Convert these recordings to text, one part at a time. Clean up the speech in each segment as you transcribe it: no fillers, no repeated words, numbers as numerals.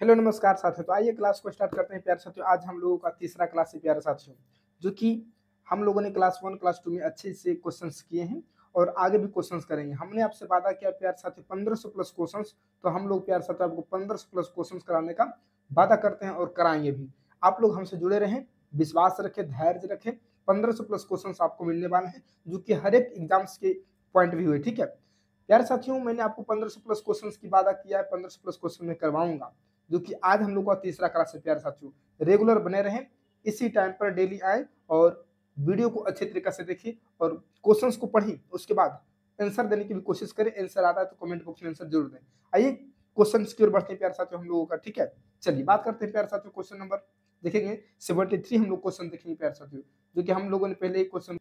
Hello नमस्कार साथियों। तो आइए क्लास को स्टार्ट करते हैं प्यारे साथियों। आज हम लोगों का तीसरा क्लास है प्यारे साथियों, जो कि हम लोगों ने क्लास 1 क्लास 2 में अच्छे से क्वेश्चंस किए हैं और आगे भी क्वेश्चंस करेंगे। हमने आपसे वादा किया प्यारे साथियों 1500 प्लस क्वेश्चंस, तो हम लोग प्यारे साथियों आपको 1500 प्लस क्वेश्चंस कराने का वादा करते हैं और कराएंगे भी। आप लोग हमसे जुड़े रहें, विश्वास रखें, धैर्य रखें। 1500 प्लस क्वेश्चंस आपको मिलने वाले हैं, जो कि हर एक एग्जाम्स के पॉइंट भी हुए। ठीक है प्यारे साथियों, मैंने आपको 1500 प्लस क्वेश्चंस की वादा किया है, 1500 प्लस क्वेश्चन में करवाऊंगा, जो कि आज हम लोग का तीसरा क्लास है प्यारे साथियों। रेगुलर बने रहें, इसी टाइम पर डेली आए और वीडियो को अच्छे तरीके से देखिए और क्वेश्चंस को पढ़िए। उसके बाद आंसर देने की भी कोशिश करें। आंसर आता है तो कमेंट बॉक्स में आंसर जरूर दें। आइए क्वेश्चन की ओर बढ़ते हैं प्यारे साथियों हम लोगों का। ठीक है, चलिए बात करते हैं प्यारे साथियों। क्वेश्चन नंबर देखेंगे 73 हम लोग क्वेश्चन देखेंगे प्यारे साथियों, जो कि हम लोगों ने पहले ही क्वेश्चन।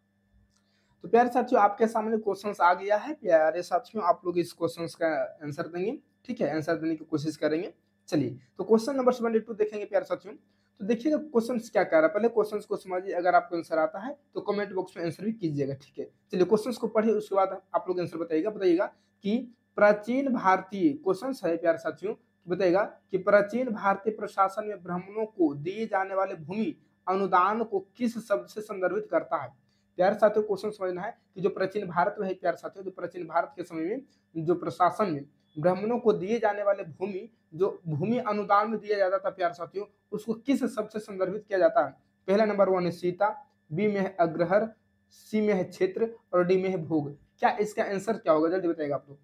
तो प्यारे साथियों आपके सामने क्वेश्चंस आ गया है। प्यारे साथियों आप लोग इस क्वेश्चंस का आंसर देंगे। ठीक है, आंसर देने की कोशिश करेंगे। चलिए तो क्वेश्चन नंबर 72 देखेंगे प्यारे साथियों। तो देखिएगा क्वेश्चन क्या कह रहा है, पहले क्वेश्चन को समझिए। अगर आपको आंसर आता है तो कमेंट बॉक्स में आंसर भी कीजिएगा। ठीक है, चलिए क्वेश्चन को पढ़िए, उसके बाद आप लोग आंसर बताइएगा कि प्राचीन भारतीय क्वेश्चन है प्यारे साथियों। बताइएगा कि प्राचीन भारतीय प्रशासन में ब्राह्मणों को दिए जाने वाले भूमि अनुदान को किस शब्द से संदर्भित करता है। प्यारे साथियों क्वेश्चन समझना है कि जो प्राचीन भारत में है प्यारे साथियों, जो प्राचीन भारत के समय में जो प्रशासन में ब्राह्मणों को दिए जाने वाले भूमि, जो भूमि अनुदान में दिया जाता था प्यारे साथियों, उसको किस शब्द से संदर्भित किया जाता है। पहला नंबर 1 है सीता, बी में है अग्रहर, सी में है क्षेत्र और डी में है भोग। क्या इसका आंसर क्या होगा, जल्दी बताइएगा आप लोग।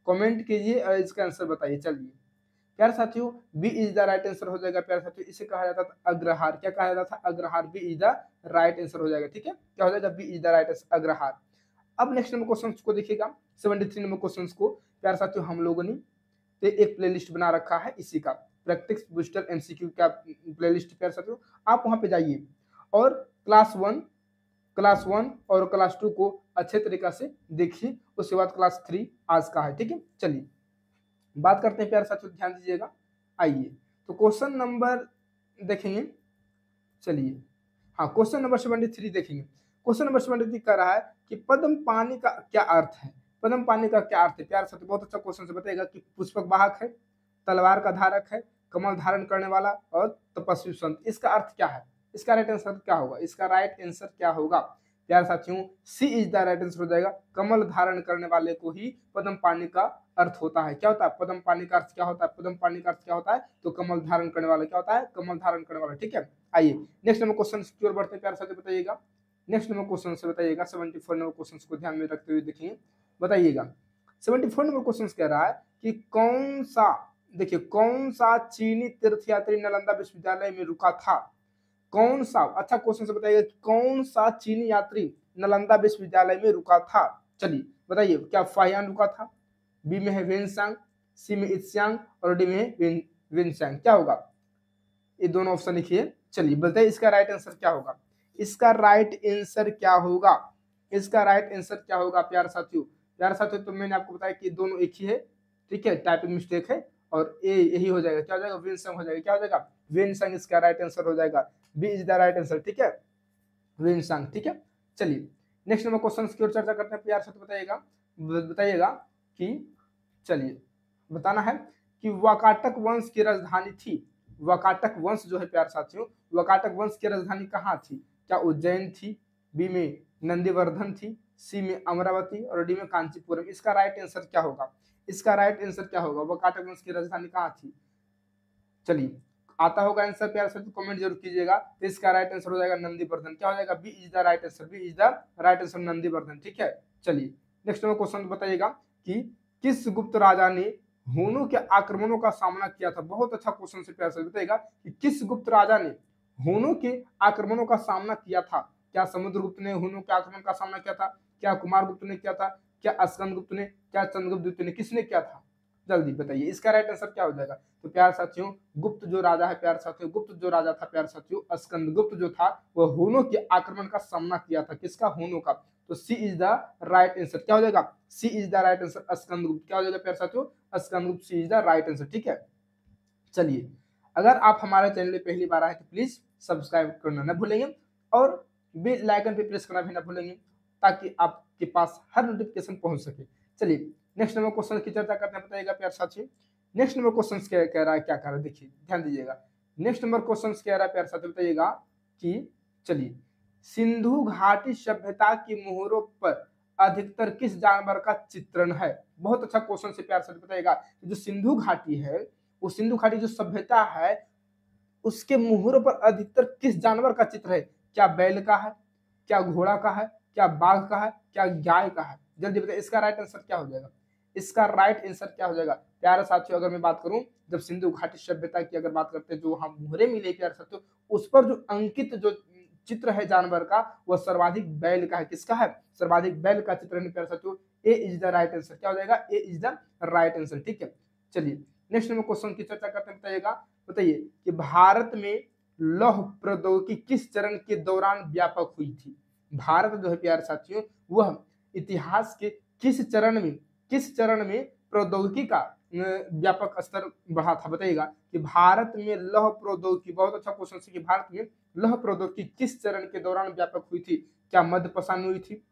कमेंट कीजिए और इसका आंसर बताइए। चलिए प्यारे साथियों B is the right answer हो जाएगा प्यारे साथियों। इसे कहा जाता था अग्रहार। क्या कहा जाता था? अग्रहार। B is the right answer हो जाएगा। ठीक है, क्या हो जाएगा? B is the right answer, अग्रहार। अब नेक्स्ट नंबर क्वेश्चन को देखिएगा, 73 नंबर क्वेश्चन को प्यारे साथियों हम लोगों ने एक प्लेलिस्ट बना रखा है इसी का, प्रैक्टिस बूस्टर एमसीक्यू का प्लेलिस्ट। प्यारे साथियों आप वहां पे जाइए और क्लास 1 और क्लास 2 को अच्छे तरीका से देखिए। उसके बाद क्लास 3 आज का है। ठीक है, चलिए बात करते हैं प्यारे साथियों, ध्यान दीजिएगा। आइए तो क्वेश्चन नंबर देखेंगे। चलिए हाँ, क्वेश्चन नंबर 73 देखेंगे। क्वेश्चन नंबर 73 कह रहा है कि पद्म पानी का क्या अर्थ है। पद्म पानी का क्या अर्थ है प्यारे साथियों? बहुत अच्छा क्वेश्चन से बताएगा कि पुष्पक वाहक है, तलवार का धारक है, कमल धारण करने वाला और तपस्वी संत। इसका अर्थ क्या है? इसका राइट आंसर क्या होगा? इसका राइट आंसर क्या होगा प्यारे साथियों? C is the right answer हो जाएगा। कमल धारण करने वाले को ही पद्म पानी का अर्थ होता है। क्या होता है पद्म पानी का अर्थ? क्या होता है पद्म पानी का अर्थ? क्या होता है? तो कमल धारण करने वाला। क्या होता है? कमल धारण करने वाला। ठीक है, आइए नेक्स्ट नंबर क्वेश्चन की ओर बढ़ते हैं प्यारे साथियों। बताइएगा नेक्स्ट नंबर क्वेश्चन से बताइएगा। 74 नंबर क्वेश्चन को ध्यान में रखते हुए देखिए, बताइएगा 74 नंबर क्वेश्चन कह रहा है कि कौन सा, देखिए कौन सा चीनी तीर्थयात्री नालंदा विश्वविद्यालय में रुका था। कौन सा, अच्छा क्वेश्चन से बताइएगा कि कौन सा चीनी यात्री नालंदा विश्वविद्यालय में रुका था। चलिए बताइए, क्या फाहियान रुका था, बी में है वेनसांग, सी में इत्स्यांग और डी में है विनसांग। क्या होगा? ये दोनों ऑप्शन लिखिए। चलिए बताइए इसका राइट आंसर क्या होगा। इसका राइट आंसर क्या होगा? इसका राइट आंसर क्या होगा प्यारे साथियों? प्यारे साथियों तो मैंने आपको बताया कि दोनों एक ही है। ठीक है, टाइपिंग मिस्टेक है और ए यही हो जाएगा। क्या हो जाएगा? विनसंग हो जाएगा। क्या हो जाएगा? विनसंग इसका राइट आंसर हो जाएगा। B is the right answer. ठीक है, विनसंग। ठीक है, चलिए नेक्स्ट नंबर क्वेश्चन की ओर चर्चा करते हैं। प्यारे साथियों बताइएगा कि, चलिए बताना है कि वाकाटक वंश की राजधानी थी। वाकाटक वंश जो है प्यारे साथियों, वाकाटक वंश की राजधानी कहाँ थी? क्या उज्जैन थी, बी में नंदीवर्धन थी, सी में अमरावती और डी में कांचीपुरम। इसका राइट आंसर क्या होगा? इसका राइट आंसर क्या होगा? वाकाटक वंश की राजधानी कहाँ थी? चलिए आता होगा आंसर प्यारे साथियों, कमेंट जरूर कीजिएगा। तो इसका राइट आंसर हो जाएगा नंदीवर्धन। क्या हो जाएगा? B is the right answer. B is the right answer, Nandivardhan. ठीक है, चलिए नेक्स्ट नंबर क्वेश्चन बताइएगा कि किस गुप्त राजा ने हूणों के आक्रमणों का सामना किया था। बहुत अच्छा क्वेश्चन से प्यार से बताइएगा कि किस गुप्त राजा ने हूणों के आक्रमणों का सामना किया था। क्या समुद्रगुप्त ने हूणों के आक्रमण का सामना किया था? क्या कुमारगुप्त ने किया था? क्या स्कंदगुप्त ने? क्या चंद्रगुप्त ने? किसने किया था? जल्दी बताइए इसका राइट आंसर क्या हो जाएगा। तो प्यार साथियों गुप्त जो राजा है प्यार साथियों, गुप्त जो राजा था प्यार साथियों, स्कंदगुप्त जो था वह हूणों के आक्रमण का सामना किया था। किसका? हूणों का। तो C is the right answer. क्या हो जाएगा? C is the right answer, Skandagupta. क्या हो जाएगा प्यार साथियों? Skandagupta. C is the right answer. ठीक है, चलिए अगर आप हमारे चैनल में पहली बार आए तो प्लीज सब्सक्राइब करना न भूलेंगे और बेल आइकन पे प्रेस करना भी ना भूलेंगे, ताकि आपके पास हर नोटिफिकेशन पहुंच सके। चलिए नेक्स्ट नंबर क्वेश्चन की चर्चा करते हैं। बताइएगा प्यार साथियों नेक्स्ट नंबर क्वेश्चन कह रहा है, क्या कह रहा है देखिए, ध्यान दीजिएगा। नेक्स्ट नंबर क्वेश्चन कह रहा है प्यारे साथियों, बताइएगा कि चलिए, सिंधु घाटी सभ्यता की मोहरों पर अधिकतर किस जानवर का चित्रण है? बहुत अच्छा क्वेश्चन से प्यार से बताइएगा। जो सिंधु घाटी है, वो सिंधु घाटी जो सभ्यता है, उसके मोहरों पर अधिकतर किस जानवर का चित्र है? क्या बैल का है, क्या घोड़ा का है, क्या बाघ का है, क्या गाय का है? जल्दी बताइए, इसका राइट आंसर क्या हो जाएगा? इसका राइट आंसर क्या हो जाएगा प्यारे साथियों? अगर मैं बात करूं, जब सिंधु घाटी सभ्यता की अगर बात करते हैं, जो वहां मोहरे मिले प्यारे साथियों, उस पर जो अंकित जो चित्र है जानवर का, वह सर्वाधिक बैल का है। किसका है? सर्वाधिक बैल का चित्र है प्यारे साथियों। A is the right answer. क्या हो जाएगा? A is the right answer. ठीक है, चलिए नेक्स्ट नंबर क्वेश्चन की चर्चा करते हैं। बताइएगा, बताइए कि भारत में लौह प्रौद्योगिकी किस चरण के दौरान व्यापक हुई थी? भारत जो है प्यारे साथियों, वह इतिहास के किस चरण में प्रौद्योगिकी का व्यापक स्तर बढ़ा था? बताइएगा कि भारत में लौह प्रौद्योगिकी, बहुत अच्छा क्वेश्चन है, कि भारत में लौह प्रौद्योगिकी किस चरण के दौरान व्यापक हुई थी? क्या मध्यपाषाण हुई थी,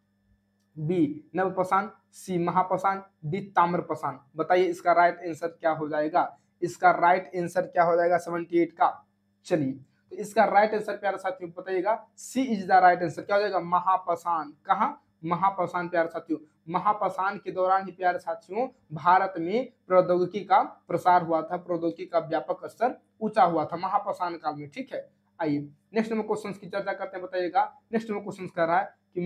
बी नवपाषाण, सी महापाषाण, डी ताम्रपाषाण? बताइए इसका राइट आंसर क्या हो जाएगा? इसका राइट आंसर क्या हो जाएगा 78 का? चलिए, तो इसका राइट आंसर प्यारे साथियों बताइएगा, सी इज द राइट आंसर। क्या हो जाएगा? महापाषाण। कहाँ? महापाषाण प्यारे साथियों। महापाषाण के दौरान ही प्यारे साथियों भारत में प्रौद्योगिकी का प्रसार हुआ था, प्रौद्योगिकी का व्यापक स्तर ऊंचा हुआ था महापाषाण काल में। ठीक है, आइए नेक्स्ट नंबर क्वेश्चन की चर्चा करते हैं। बताइएगा, नेक्स्ट नंबर क्वेश्चन कर रहा है कि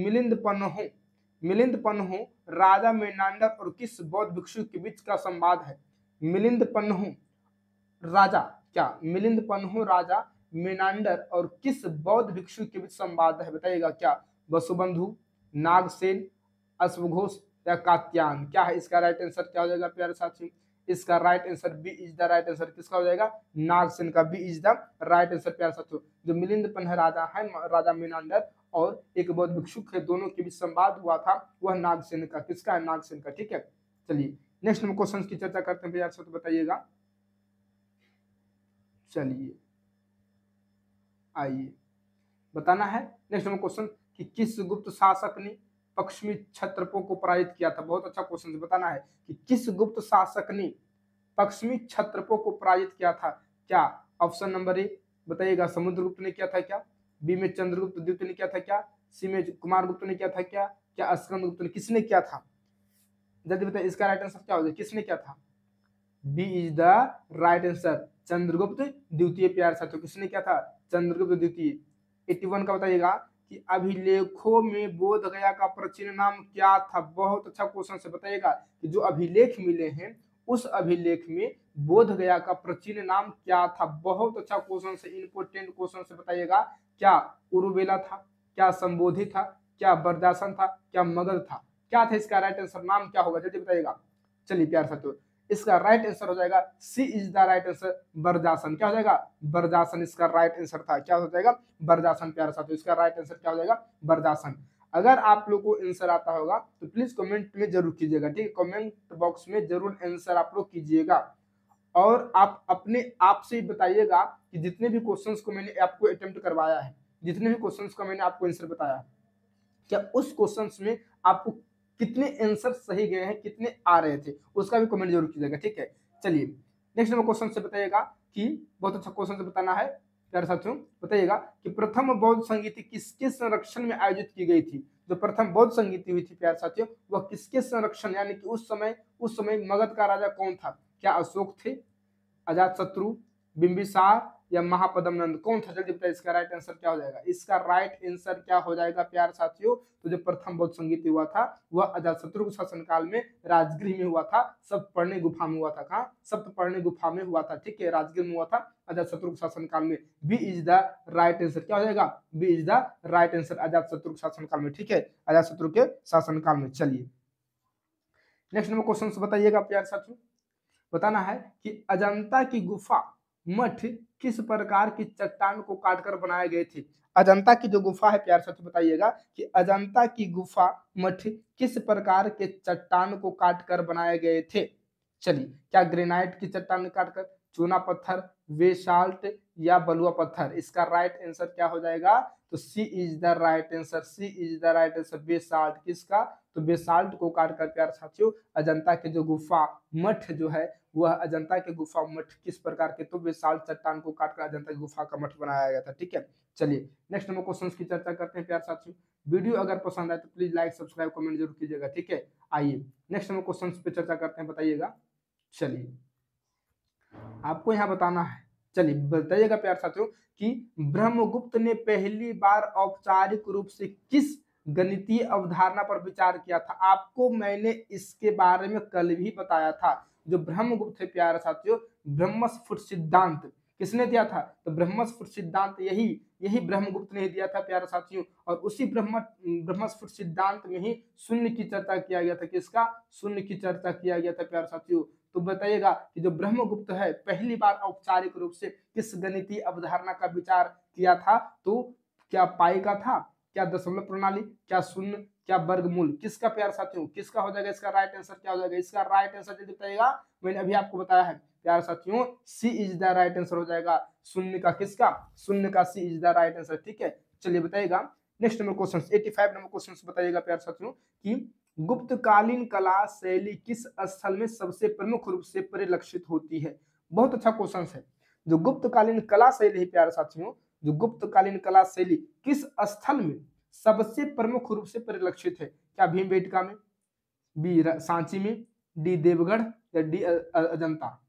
मिलिंद पन्हु राजा मेनांडर और किस बौद्ध भिक्षु के बीच का संवाद है? मिलिंद पन्हु राजा, क्या मिलिंद पन्हु राजा मेनांडर और किस बौद्ध भिक्षु के बीच संवाद है? बताइएगा, क्या वसुबंधु, नागसेन, अश्वघोष या कात्यायन? क्या है इसका राइट आंसर? क्या हो जाएगा प्यारे साथियों? इसका right answer B is the right answer. किसका हो जाएगा? नागसेन का। B is the right answer प्यारे साथियों। जो मिलिंद पन्ह राजा है, राजा मेनांडर और एक बौद्ध भिक्षुक है, दोनों के बीच संवाद हुआ था, वह नागसेन का। किसका है? नागसेन का। ठीक है, चलिए नेक्स्ट नंबर क्वेश्चन की चर्चा करते हैं प्यारे साथियों। बताइएगा, चलिए आइए बताना है नेक्स्ट नंबर क्वेश्चन कि किस गुप्त शासक ने पश्चिमी क्षत्रपों को पराजित किया था? बहुत अच्छा क्वेश्चन है। बताना है कि किस गुप्त शासक ने पश्चिमी क्षत्रपों को पराजित किया था? क्या ऑप्शन नंबर ए बताइएगा, समुद्रगुप्त ने किया था क्या? बी में चंद्रगुप्त द्वितीय ने किया था क्या? सी में कुमार गुप्त ने किया था क्या? क्या स्कंदगुप्त ने? किसने किया था? जल्दी बताइए इसका राइट आंसर क्या हो जाए? किसने किया था? B is the right answer, Chandragupta द्वितीय प्यारे साथियों। किसने किया था? चंद्रगुप्त द्वितीय। 81 का बताइएगा कि अभिलेखों में बोध गया का प्राचीन नाम क्या था? बहुत अच्छा क्वेश्चन से बताइएगा कि जो अभिलेख मिले हैं, उस अभिलेख में बोध गया का प्राचीन नाम क्या था? बहुत अच्छा क्वेश्चन से, इंपोर्टेंट क्वेश्चन से बताइएगा। क्या उरुबेला था, क्या संबोधि था, क्या बरदासन था, क्या मगध था? क्या था इसका राइट आंसर? नाम क्या होगा जल्दी बताइएगा। चलिए प्यारे साथियों, इसका राइट आंसर हो जाएगा C is the right answer, बरदासन। क्या हो जाएगा? बरदासन इसका राइट आंसर था। क्या हो जाएगा? बरदासन प्यारे साथियों, इसका राइट आंसर क्या हो जाएगा? बरदासन। अगर आप लोग को आंसर आता होगा तो प्लीज कमेंट में जरूर कीजिएगा। ठीक है, कमेंट बॉक्स में जरूर आंसर आप लोग कीजिएगा और आप अपने आप से बताइएगा कि जितने भी क्वेश्चंस को मैंने आपको अटेम्प्ट करवाया है, जितने भी क्वेश्चंस का मैंने आपको आंसर बताया है, क्या उस क्वेश्चंस में आपको कितने आंसर सही गए हैं, कितने आ रहे थे, उसका भी कमेंट जरूर कीजिएगा। ठीक है, चलिए नेक्स्ट नंबर क्वेश्चन से बताइएगा कि बहुत अच्छा क्वेश्चन से बताना है प्यारे साथियों। बताइएगा कि प्रथम बौद्ध संगीति किसके संरक्षण में आयोजित की गई थी? जो प्रथम बौद्ध संगीति हुई थी प्यारे साथियों, वह किसके संरक्षण, यानी कि उस समय मगध का राजा कौन था? क्या अशोक थे, अजातशत्रु, बिंबिसार या महापद्म नंद? कौन था? जल्दी बताइए इसका राइट आंसर क्या हो जाएगा? इसका राइट आंसर क्या हो जाएगा प्यारे साथियों? तो जो प्रथम बौद्ध संगीत हुआ था वह अजातशत्रु के शासनकाल में राजगृह में हुआ था, सप्तपर्णी गुफा में हुआ था। कहाँ? सप्तपर्णी गुफा में हुआ था। ठीक है, राजगृह में हुआ था अजातशत्रु के शासनकाल में। B is the right answer. क्या हो जाएगा? B is the right answer, Ajatashatru के शासनकाल में। ठीक है, अजातशत्रु के शासनकाल में। चलिए नेक्स्ट नंबर क्वेश्चन बताइएगा प्यारे साथियों। बताना है कि अजंता की गुफा मठ किस प्रकार की चट्टान को काटकर बनाए गए थे? अजंता की जो गुफा है प्यारे साथियों, बताइएगा कि अजंता की गुफा मठ किस प्रकार के चट्टान को काटकर बनाए गए थे? चलिए, क्या ग्रेनाइट की चट्टान काटकर, चूना पत्थर, बेसाल्ट या बलुआ पत्थर? इसका राइट आंसर क्या हो जाएगा? तो C is the right answer, C is the right answer. Basalt किसका? तो बेसाल्ट को काट कर प्यारे साथियों अजंता के जो गुफा मठ जो है वह अजंता के गुफा मठ किस प्रकार के? तो बेसाल्ट चट्टान को काटकर अजंता की गुफा का मठ बनाया गया था। ठीक है, चलिए नेक्स्ट नंबर क्वेश्चन की चर्चा करते हैं प्यारे साथियों। वीडियो अगर पसंद आए तो प्लीज लाइक सब्सक्राइब कमेंट जरूर कीजिएगा। ठीक है, आइए नेक्स्ट नंबर क्वेश्चन पे चर्चा करते हैं, बताइएगा। चलिए आपको यहाँ बताना है, चलिए बताइएगा प्यारे साथियों कि ब्रह्मगुप्त ने पहली बार औपचारिक रूप से किस गणितीय अवधारणा पर विचार किया था? आपको मैंने इसके बारे में कल भी बताया था। जो ब्रह्मगुप्त है प्यारे साथियों, ब्रह्मस्फुट सिद्धांत किसने दिया था? तो ब्रह्मस्फुट सिद्धांत यही ब्रह्मगुप्त ने दिया था प्यारे साथियों। और उसी ब्रह्मस्फुट सिद्धांत में ही शून्य की चर्चा किया गया था। किसका? शून्य की चर्चा किया गया था प्यारे साथियों। तो बताइएगा कि जो ब्रह्मगुप्त है पहली बार औपचारिक रूप से किस गणितीय अवधारणा का विचार किया था? तो क्या पाई का था, क्या दशमलव प्रणाली, क्या शून्य, क्या वर्गमूल? किसका प्यारे साथियों, किसका हो जाएगा इसका राइट आंसर? क्या हो जाएगा इसका राइट आंसर? जल्दी बताइएगा, मैंने अभी आपको बताया है प्यारे साथियों, C is the right answer हो जाएगा। शून्य का किसका? शून्य का सी इज द राइट आंसर। ठीक है, चलिए बताइएगा next number question 85 number question बताइएगा प्यारे साथियों कि गुप्तकालीन कला शैली किस स्थल में सबसे प्रमुख रूप से परिलक्षित होती है? बहुत अच्छा क्वेश्चन है। जो गुप्तकालीन कला शैली है प्यारे साथियों, जो गुप्तकालीन कला शैली किस स्थल में सबसे प्रमुख रूप से परिलक्षित है? क्या भीमबेटका में, बी सांची में, डी देवगढ़ या डी अजंता?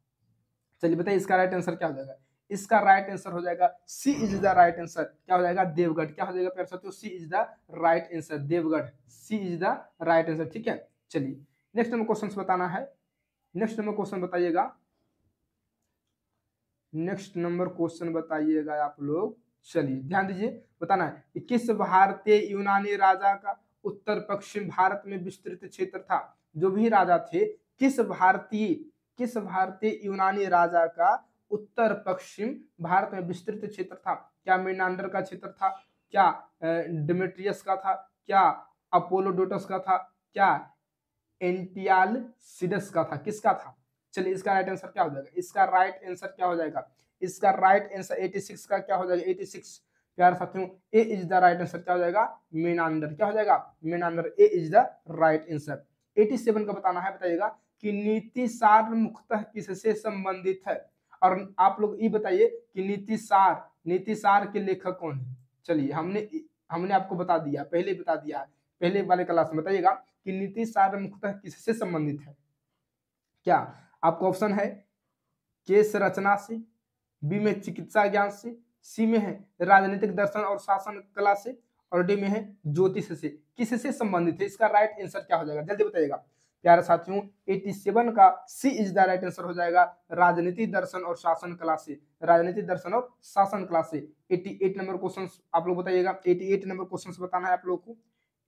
चलिए बताइए इसका राइट आंसर क्या हो जाएगा? इसका राइट आंसर हो जाएगा C is the right answer. क्या हो जाएगा? देवगढ़। क्या हो जाएगा प्यारे साथियों? C is the right answer, Deogarh. C is the right answer. ठीक है, चलिए नेक्स्ट नंबर क्वेश्चन बताना है। नेक्स्ट नंबर क्वेश्चन बताइएगा, नेक्स्ट नंबर क्वेश्चन बताइएगा आप लोग। चलिए ध्यान दीजिए, बताना है कि किस भारतीय यूनानी राजा का उत्तर पश्चिम भारत में विस्तृत क्षेत्र था? जो भी राजा थे, किस भारतीय यूनानी राजा का उत्तर पश्चिम भारत में विस्तृत क्षेत्र था? क्या मेनांडर का क्षेत्र था, क्या डिमेट्रियस का था, क्या अपोलोडोटस का था, क्या एंटियालसिडस का था? किसका था? चलिए इसका राइट आंसर क्या हो जाएगा? इसका राइट आंसर क्या हो जाएगा? इसका राइट आंसर 86 का क्या हो जाएगा? 86 प्यार साथियों A is the right answer. क्या हो जाएगा? मेनांडर। क्या हो जाएगा? Menander. A is the right answer. 87 का बताना है, बताइएगा कि नीति सार मुख्यतः किससे संबंधित है? और आप लोग ये बताइए कि नीति सार के लेखक कौन है? चलिए हमने आपको बता दिया, पहले बता दिया, पहले वाले क्लास में। बताइएगा कि नीति सार मुख्यतः किससे संबंधित है? क्या आपको ऑप्शन है? केस रचना से, बी में चिकित्सा ज्ञान से, सी में है राजनीतिक दर्शन और शासन कला से, और डी में है ज्योतिष से। किससे संबंधित है? इसका राइट आंसर क्या हो जाएगा? जल्दी बताइएगा प्यारे साथियों। 87 का सी इज द राइट आंसर हो जाएगा राजनीति दर्शन और शासन कला से, राजनीति दर्शन और शासन कला से। 88 नंबर क्वेश्चन आप लोग बताइएगा, 88 नंबर क्वेश्चन बताना है आप लोग को।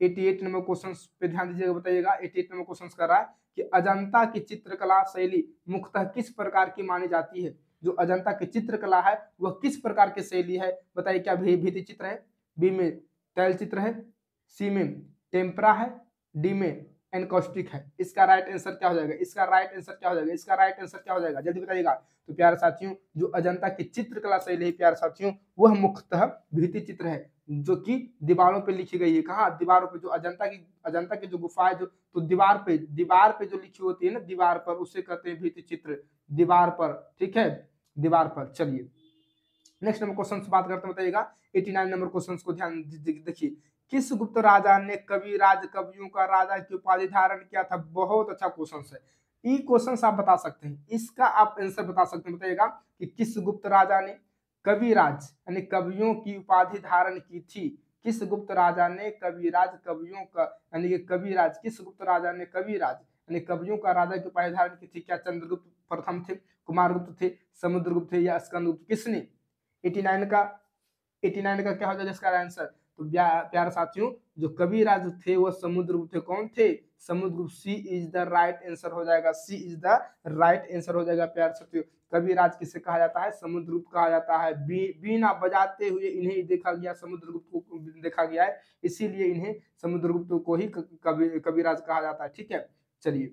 88 नंबर क्वेश्चन पे ध्यान दीजिएगा, बताइएगा 88 नंबर क्वेश्चन कर रहा है कि अजंता की चित्रकला शैली मुख्यतः किस प्रकार की मानी जाती है? जो अजंता की चित्रकला है वह किस प्रकार की शैली है? बताइए, क्या भित्ति चित्र है, बी में तैल चित्र है, सी में टेम्परा है, डी में एनकॉस्टिक है? इसका राइट आंसर क्या हो जाएगा? इसका राइट आंसर क्या हो जाएगा? इसका राइट आंसर क्या हो जाएगा? जल्दी बताइएगा। तो प्यारे साथियों जो अजंता की चित्रकला शैली है प्यारे साथियों वह मुख्यतः भित्ति चित्र है, जो कि दीवारों पे लिखी गई है। कहाँ? दीवारों पे। जो अजंता की जो गुफा है, जो तो दीवार पे जो लिखी होती है ना दीवार पर, उसे कहते हैं भित्ति चित्र, दीवार पर। ठीक है, दीवार पर। चलिए नेक्स्ट नंबर क्वेश्चन से बात करते हैं, बताइएगा 89 नंबर क्वेश्चन को ध्यान देखिए। किस गुप्त राजा ने कविराज कवियों का राजा की उपाधि धारण किया था? बहुत अच्छा क्वेश्चन है। ये क्वेश्चन आप बता सकते हैं, इसका आप आंसर बता सकते हैं। बताइएगा कि किस गुप्त राजा ने कविराज यानी कवियों की उपाधि धारण की थी? किस गुप्त राजा ने कविराज कवियों का यानी कि कविराज, किस गुप्त राजा ने कविराज यानी कवियों का राजा की उपाधि धारण की थी? क्या चंद्रगुप्त प्रथम थे, कुमारगुप्त थे, समुद्रगुप्त थे या स्कंदगुप्त? किसने? 89 का क्या हो जाएगा इसका आंसर? तो प्यारे साथियों जो कविराज थे वो समुद्रगुप्त थे। कौन थे? समुद्रगुप्त। सी इज द राइट आंसर हो जाएगा, C is the right answer हो जाएगा प्यारे साथियों। कविराज किसे कहा जाता है? समुद्रगुप्त कहा जाता है। बीना बजाते हुए इन्हें देखा गया, समुद्रगुप्त को देखा गया है, इसीलिए इन्हें समुद्रगुप्त को ही कविराज कहा जाता है। ठीक है, चलिए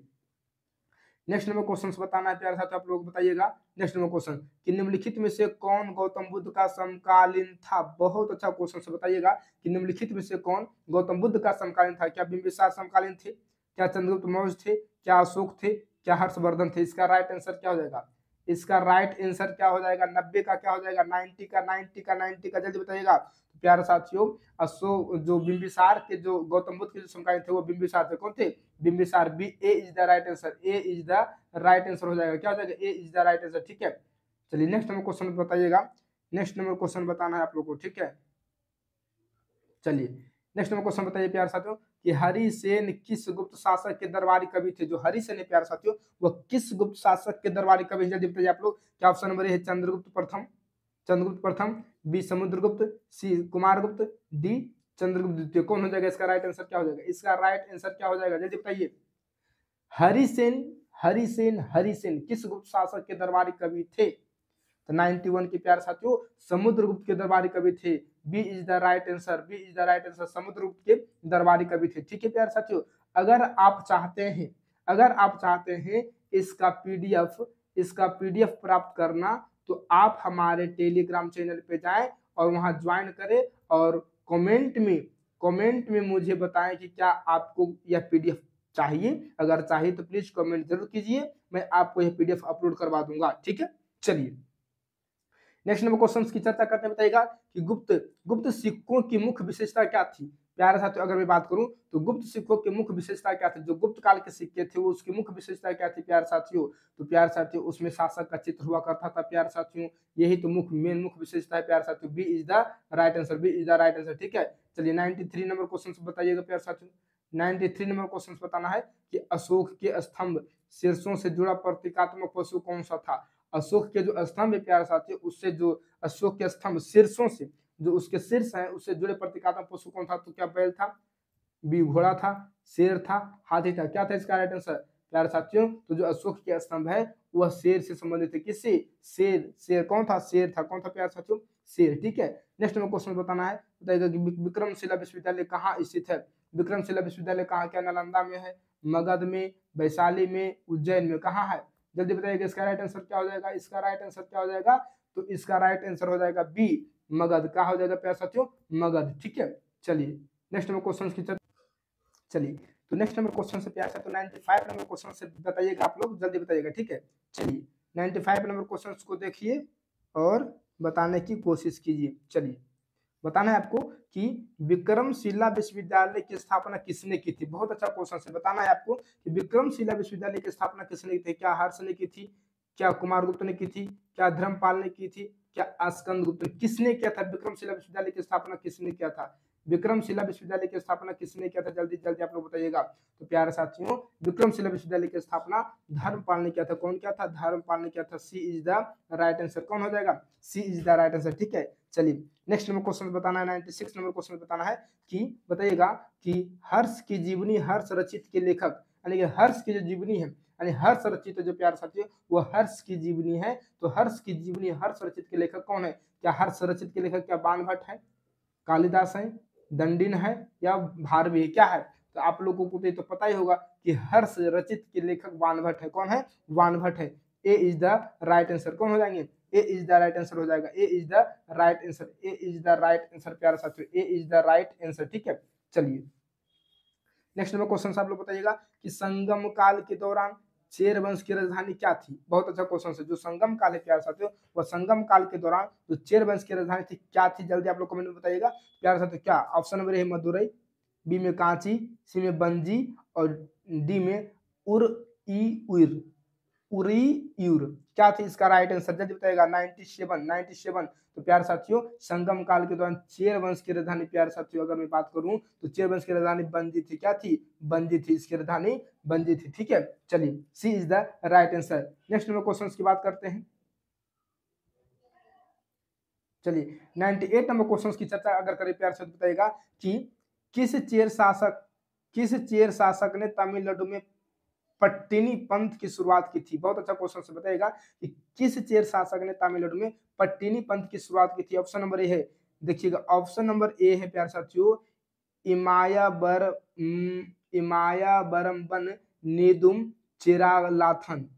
नेक्स्ट नंबर क्वेश्चन बताना है प्यारे साथियों, आप लोग बताइएगा। नेक्स्ट नंबर क्वेश्चन कि निम्नलिखित में से कौन गौतम बुद्ध का समकालीन था। बहुत अच्छा क्वेश्चन से बताइएगा कि निम्नलिखित में से कौन गौतम बुद्ध का समकालीन था। क्या बिंबिसार समकालीन थे, क्या चंद्रगुप्त मौर्य थे, क्या अशोक थे, क्या हर्षवर्धन थे। इसका राइट आंसर क्या हो जाएगा, इसका राइट आंसर क्या हो जाएगा, 90 का क्या हो जाएगा, 90 का 90 का 90 का, जल्दी बताइएगा। तो प्यारे साथियों अशोक जो बिंबिसार के जो गौतम बुद्ध के जो समकालीन थे वो बिंबिसार थे। कौन थे, Bimbisara. B, A is the right answer, A is the right answer हो जाएगा। क्या हो जाएगा, A is the right answer. ठीक है, चलिए नेक्स्ट नंबर क्वेश्चन बताइएगा। नेक्स्ट नंबर क्वेश्चन बताना है आप लोगों को। ठीक है, चलिए नेक्स्ट नंबर क्वेश्चन बताइए प्यारे साथियों कि हरिसेन किस गुप्त शासक के दरबारी कवि थे। जो हरिसेन है प्यारे साथियों वह किस गुप्त शासक के दरबारी कवि, जल्दी बताइए आप लोग। क्या ऑप्शन नंबर ए है चंद्रगुप्त प्रथम, चंद्रगुप्त प्रथम, बी समुद्रगुप्त, सी कुमारगुप्त, डी चंद्रगुप्त द्वितीय। कौन हो जाएगा इसका राइट आंसर, क्या हो जाएगा इसका राइट आंसर क्या हो जाएगा, जल्दी बताइए। हरिसेन, हरिसेन, हरिसेन किस गुप्त शासक के दरबारी कवि थे। तो 91 के प्यारे साथियों समुद्रगुप्त के दरबारी कवि थे। B is the right answer, B is the right answer, Samudragupta के दरबारी कवि थे। ठीक है प्यारे साथियों, अगर आप चाहते हैं, अगर आप चाहते हैं इसका पीडीएफ, इसका पीडीएफ प्राप्त करना तो आप हमारे टेलीग्राम चैनल पे जाएं और वहां ज्वाइन करें और कमेंट में मुझे बताएं कि क्या आपको यह पीडीएफ चाहिए। अगर चाहिए तो प्लीज कमेंट जरूर कीजिए, मैं आपको यह पीडीएफ अपलोड करवा दूंगा। ठीक है, चलिए नेक्स्ट नंबर क्वेश्चन की चर्चा करते हैं। बताइएगा कि गुप्त सिक्कों की मुख्य विशेषता क्या थी। प्यारे साथियों अगर मैं बात करूं तो गुप्त सिक्कों की मुख्य विशेषता क्या थी। जो गुप्त काल के सिक्के थे वो उसकी मुख्य विशेषता क्या थी प्यारे साथियों। तो प्यारे साथियों उसमें शासक का चित्र हुआ करता था प्यारे साथियों, यही तो मेन मुख्य विशेषता है प्यारे साथियों। B is the right answer, B is the right answer. ठीक है, चलिए 93 नंबर क्वेश्चन बताइएगा प्यारे साथियों। 93 नंबर क्वेश्चन बताना है कि अशोक के स्तंभ शीर्षों से जुड़ा प्रतीकात्मक पशु कौन सा था। अशोक के जो स्तंभ है प्यारे साथियों उससे जो अशोक के स्तंभ शीर्षों से जो उसके शीर्ष है उससे जुड़े प्रतीकात्मक पशु कौन था। तो क्या बैल था, बी घोड़ा था, शेर था, हाथी था। क्या था इसका राइट आंसर प्यारे साथियों। तो जो अशोक के स्तंभ है वह शेर से संबंधित है। किससे, शेर, शेर कौन था, शेर था। कौन था प्यारे साथियों, शेर। ठीक है, नेक्स्ट में क्वेश्चन बताना है। बताइएगा कि विक्रमशिला विश्वविद्यालय कहाँ स्थित है। विक्रमशिला विश्वविद्यालय कहाँ, क्या नालंदा में है, मगध में, वैशाली में, उज्जैन में, कहाँ है। जल्दी बताइएगा इसका राइट आंसर क्या हो जाएगा, इसका राइट आंसर क्या हो जाएगा। तो इसका राइट आंसर हो जाएगा बी मगध। क्या हो जाएगा प्यारे साथियों, मगध। ठीक है, चलिए नेक्स्ट नंबर क्वेश्चन की चलिए तो नेक्स्ट नंबर क्वेश्चन से प्यार से तो 95 नंबर क्वेश्चन से बताइएगा आप लोग, जल्दी बताइएगा। ठीक है, चलिए 95 नंबर क्वेश्चन को देखिए और बताने की कोशिश कीजिए। चलिए बताना है आपको कि विक्रमशिला विश्वविद्यालय की स्थापना किसने की थी। बहुत अच्छा क्वेश्चन है। बताना है आपको कि विक्रमशिला विश्वविद्यालय की स्थापना किसने की थी। क्या हर्ष ने की थी, क्या कुमारगुप्त ने की थी, क्या धर्मपाल ने की थी, क्या स्कंदगुप्त, किसने किया था। विक्रमशिला विश्वविद्यालय की स्थापना किसने किया था, विक्रमशिला विश्वविद्यालय की स्थापना किसने किया था, जल्दी जल्दी आप लोग बताइएगा। तो प्यारे साथियों विक्रमशिला विश्वविद्यालय की स्थापना धर्मपाल ने किया था। कौन किया था, धर्मपाल ने किया था। सी इज द राइट आंसर। कौन हो जाएगा, C is the right answer. ठीक है, चलिए नेक्स्ट नंबर क्वेश्चन बताना है। 96 नंबर क्वेश्चन बताना है कि बताइएगा कि हर्ष की जीवनी हर्ष रचित के लेखक, यानी कि हर्ष की जो जीवनी है यानी हर्ष रचित जो प्यारे साथियों वो हर्ष की जीवनी है। तो हर्ष की जीवनी हर्ष रचित के लेखक कौन है। क्या हर्ष रचित के लेखक क्या बाण भट्ट है, कालिदास है, दंडिन है या भारवी है, क्या है। तो आप लोगों को तो पता ही होगा कि हर्ष रचित के लेखक बाणभट्ट है। कौन है, बाणभट्ट है। A is the right answer. कौन हो जाएंगे, A is the right answer हो जाएगा। A is the right answer, A is the right answer प्यारे साथियों, A is the right answer. ठीक है, चलिए नेक्स्ट नंबर क्वेश्चन आप लोग बताइएगा कि संगम काल के दौरान चेर वंश की राजधानी क्या थी। बहुत अच्छा क्वेश्चन है। जो संगम काल है प्यारे साथियों वह संगम काल के दौरान जो चेर वंश की राजधानी थी क्या थी, जल्दी आप लोग कमेंट में बताइएगा प्यारे साथियों। क्या ऑप्शन नंबर ए है मदुरई, बी में कांची, सी में बंजी और डी में उर उरीयूर। क्या थी इसका राइट आंसर, जल्दी बताइएगा। 97। तो प्यारे साथियों संगम काल के दौरान चेर वंश की राजधानी प्यारे साथियों अगर मैं बात करूं तो चेर वंश की राजधानी बंजी थी। क्या थी, बंजी थी, इसकी राजधानी बंजी थी। ठीक है, चलिए C is the right answer. Next number question की बात करते हैं। चलिए 98 नंबर क्वेश्चन की चर्चा अगर करें प्यारे साथियों बताइएगा कि किस चेर शासक ने तमिलनाडु में पट्टिनी पंथ की शुरुआत की थी। बहुत अच्छा क्वेश्चन से बताइएगा कि किस चेर शासक ने तमिलनाडु में पट्टिनी पंथ की शुरुआत की थी। ऑप्शन नंबर ए है, देखिएगा ऑप्शन नंबर ए है प्यारे साथियों इमाया बरमबन नेदुम चेरालाथन,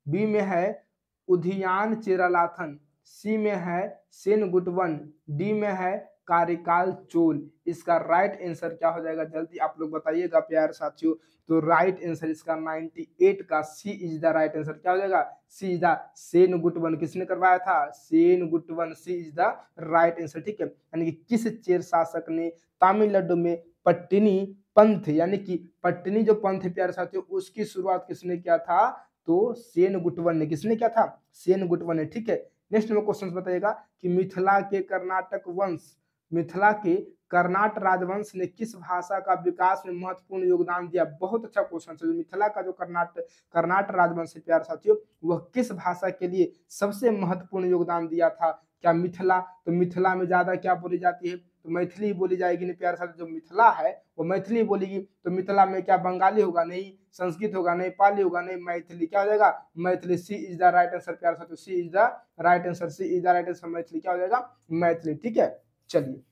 बी में है उधियान चेरालाथन, सी में है सेनगुटवन, डी में है कारिकाल चोल। इसका राइट आंसर क्या हो जाएगा, जल्दी आप लोग बताइएगा प्यारे साथियों। तो राइट आंसर इसका 98 का सी इज द राइट आंसर। क्या हो जाएगा, सी इज द सेनगुटवन। किसने करवाया था, सेनगुटवन, सी इज द राइट आंसर। ठीक है, यानी कि किस चेर शासक ने तमिलनाडु में पट्टिनी पंथ, यानी कि पट्टिनी जो पंथ है प्यारे साथियों, उसकी शुरुआत किसने किया था, तो सेनगुटवन ने। किसने किया था, सेनगुटवन ने। ठीक है, नेक्स्ट में क्वेश्चन बताइएगा कि मिथिला के कर्नाटक वंश, मिथिला के कर्नाट राजवंश ने किस भाषा का विकास में महत्वपूर्ण योगदान दिया। बहुत अच्छा क्वेश्चन है। मिथिला का जो कर्नाट राजवंश है प्यारे साथियों, वह किस भाषा के लिए सबसे महत्वपूर्ण योगदान दिया था। क्या मिथिला, तो मिथिला में ज्यादा क्या बोली जाती है, तो मैथिली बोली जाएगी नहीं प्यारे साथियों। जो मिथिला है वो मैथिली बोलेगी। तो मिथिला में क्या बंगाली होगा, नहीं संस्कृत होगा, नहीं पाली होगा, नहीं मैथिली। क्या हो जाएगा, Maithili. C is the right answer प्यारे साथियों, C is the right answer, C is the right answer. Maithili क्या हो जाएगा, मैथिली। ठीक है, चलिए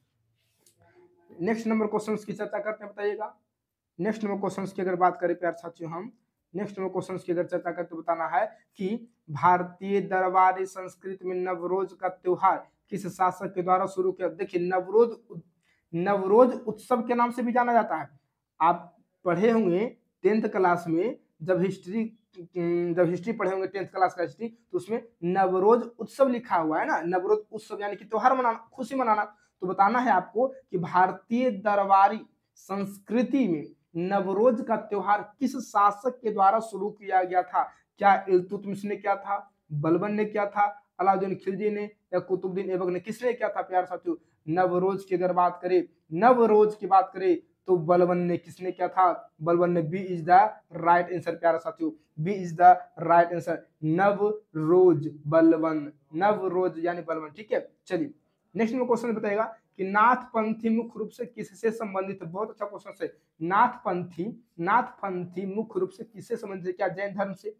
नेक्स्ट नंबर क्वेश्चंस की चर्चा करते हैं, बताइएगा। नेक्स्ट नंबर क्वेश्चंस की अगर बात करें प्यारे साथियों, हम नेक्स्ट नंबर क्वेश्चंस की अगर चर्चा करते बताना है कि भारतीय दरबारी संस्कृति में नवरोज का त्योहार किस शासक के द्वारा शुरू किया। देखिए नवरोज उत्सव के नाम से भी जाना जाता है। आप पढ़े होंगे 10th क्लास में, जब हिस्ट्री पढ़े होंगे 10th क्लास का हिस्ट्री, तो उसमें नवरोज उत्सव लिखा हुआ है ना। नवरोज उत्सव यानी कि त्योहार मनाना, खुशी मनाना। तो बताना है आपको कि भारतीय दरबारी संस्कृति में नवरोज का त्योहार किस शासक के द्वारा शुरू किया गया था। क्या इल्तुतमिश ने किया था, बलबन ने किया था, अलाउद्दीन खिलजी ने, या कुतुबुद्दीन ऐबक ने। किसने किया था प्यारे साथियों, नवरोज की अगर बात करें, नवरोज की बात करें तो बलबन ने। किसने किया था, बलबन ने। B is the right answer प्यारे साथियों, B is the right answer. Navroz Balban, Navroz यानी बलबन। ठीक है, चलिए नेक्स्ट में क्वेश्चन बताएगा कि नाथपंथी मुख्य रूप से किससे संबंधित है। बहुत अच्छा क्वेश्चन है। नाथपंथी मुख्य रूप से किससे संबंधित है, क्या जैन धर्म से,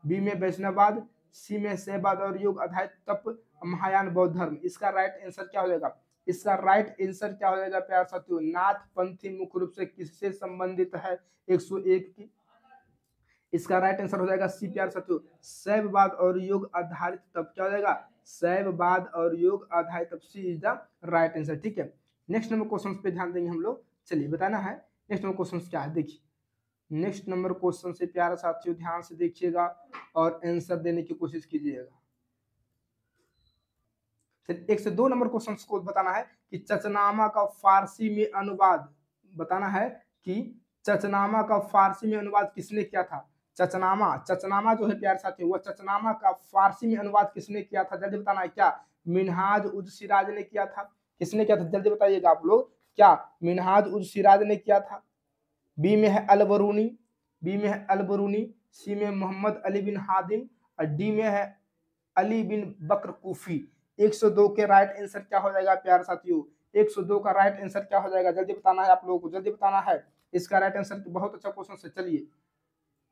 बी में वैष्णववाद, सी में शैववाद और योग आधारित तप महायान बौद्ध धर्म। इसका राइट आंसर क्या हो जाएगा, इसका राइट आंसर क्या हो जाएगा प्यारे साथियों, नाथपंथी मुख्य रूप से किससे संबंधित है, 101 की। इसका राइट आंसर हो जाएगा सी प्यारे साथियों, शैववाद और योग आधारित तप। क्या हो जाएगा, शैववाद और योग आधारित तप, सी इज द राइट आंसर। ठीक है, नेक्स्ट नंबर क्वेश्चन पे ध्यान देंगे हम लोग। चलिए बताना है नेक्स्ट नंबर क्वेश्चन क्या है। देखिए नेक्स्ट नंबर क्वेश्चन से प्यारे साथियों ध्यान से देखिएगा और आंसर देने की कोशिश कीजिएगा। 1 से 2 नंबर क्वेश्चन को बताना है कि चचनामा का फारसी में अनुवाद, बताना है कि चचनामा का फारसी में अनुवाद किसने किया था। चचनामा जो है प्यारे साथियों, वह चचनामा का फारसी में अनुवाद किसने किया था, जल्दी बताना है। क्या मिनहाज उज सिराज ने किया था, किसने किया था, जल्दी बताइएगा आप लोग। क्या मिनहाज उज सिराज ने किया था, बी में है अलबरूनी, सी में मोहम्मद अली बिन हादिम और डी में है अली बिन बकर कूफी। 102 के राइट आंसर क्या हो जाएगा प्यारे साथियों, 102 का राइट आंसर क्या हो जाएगा, जल्दी बताना है आप लोगों को, जल्दी बताना है। इसका राइट आंसर बहुत अच्छा क्वेश्चन से। चलिए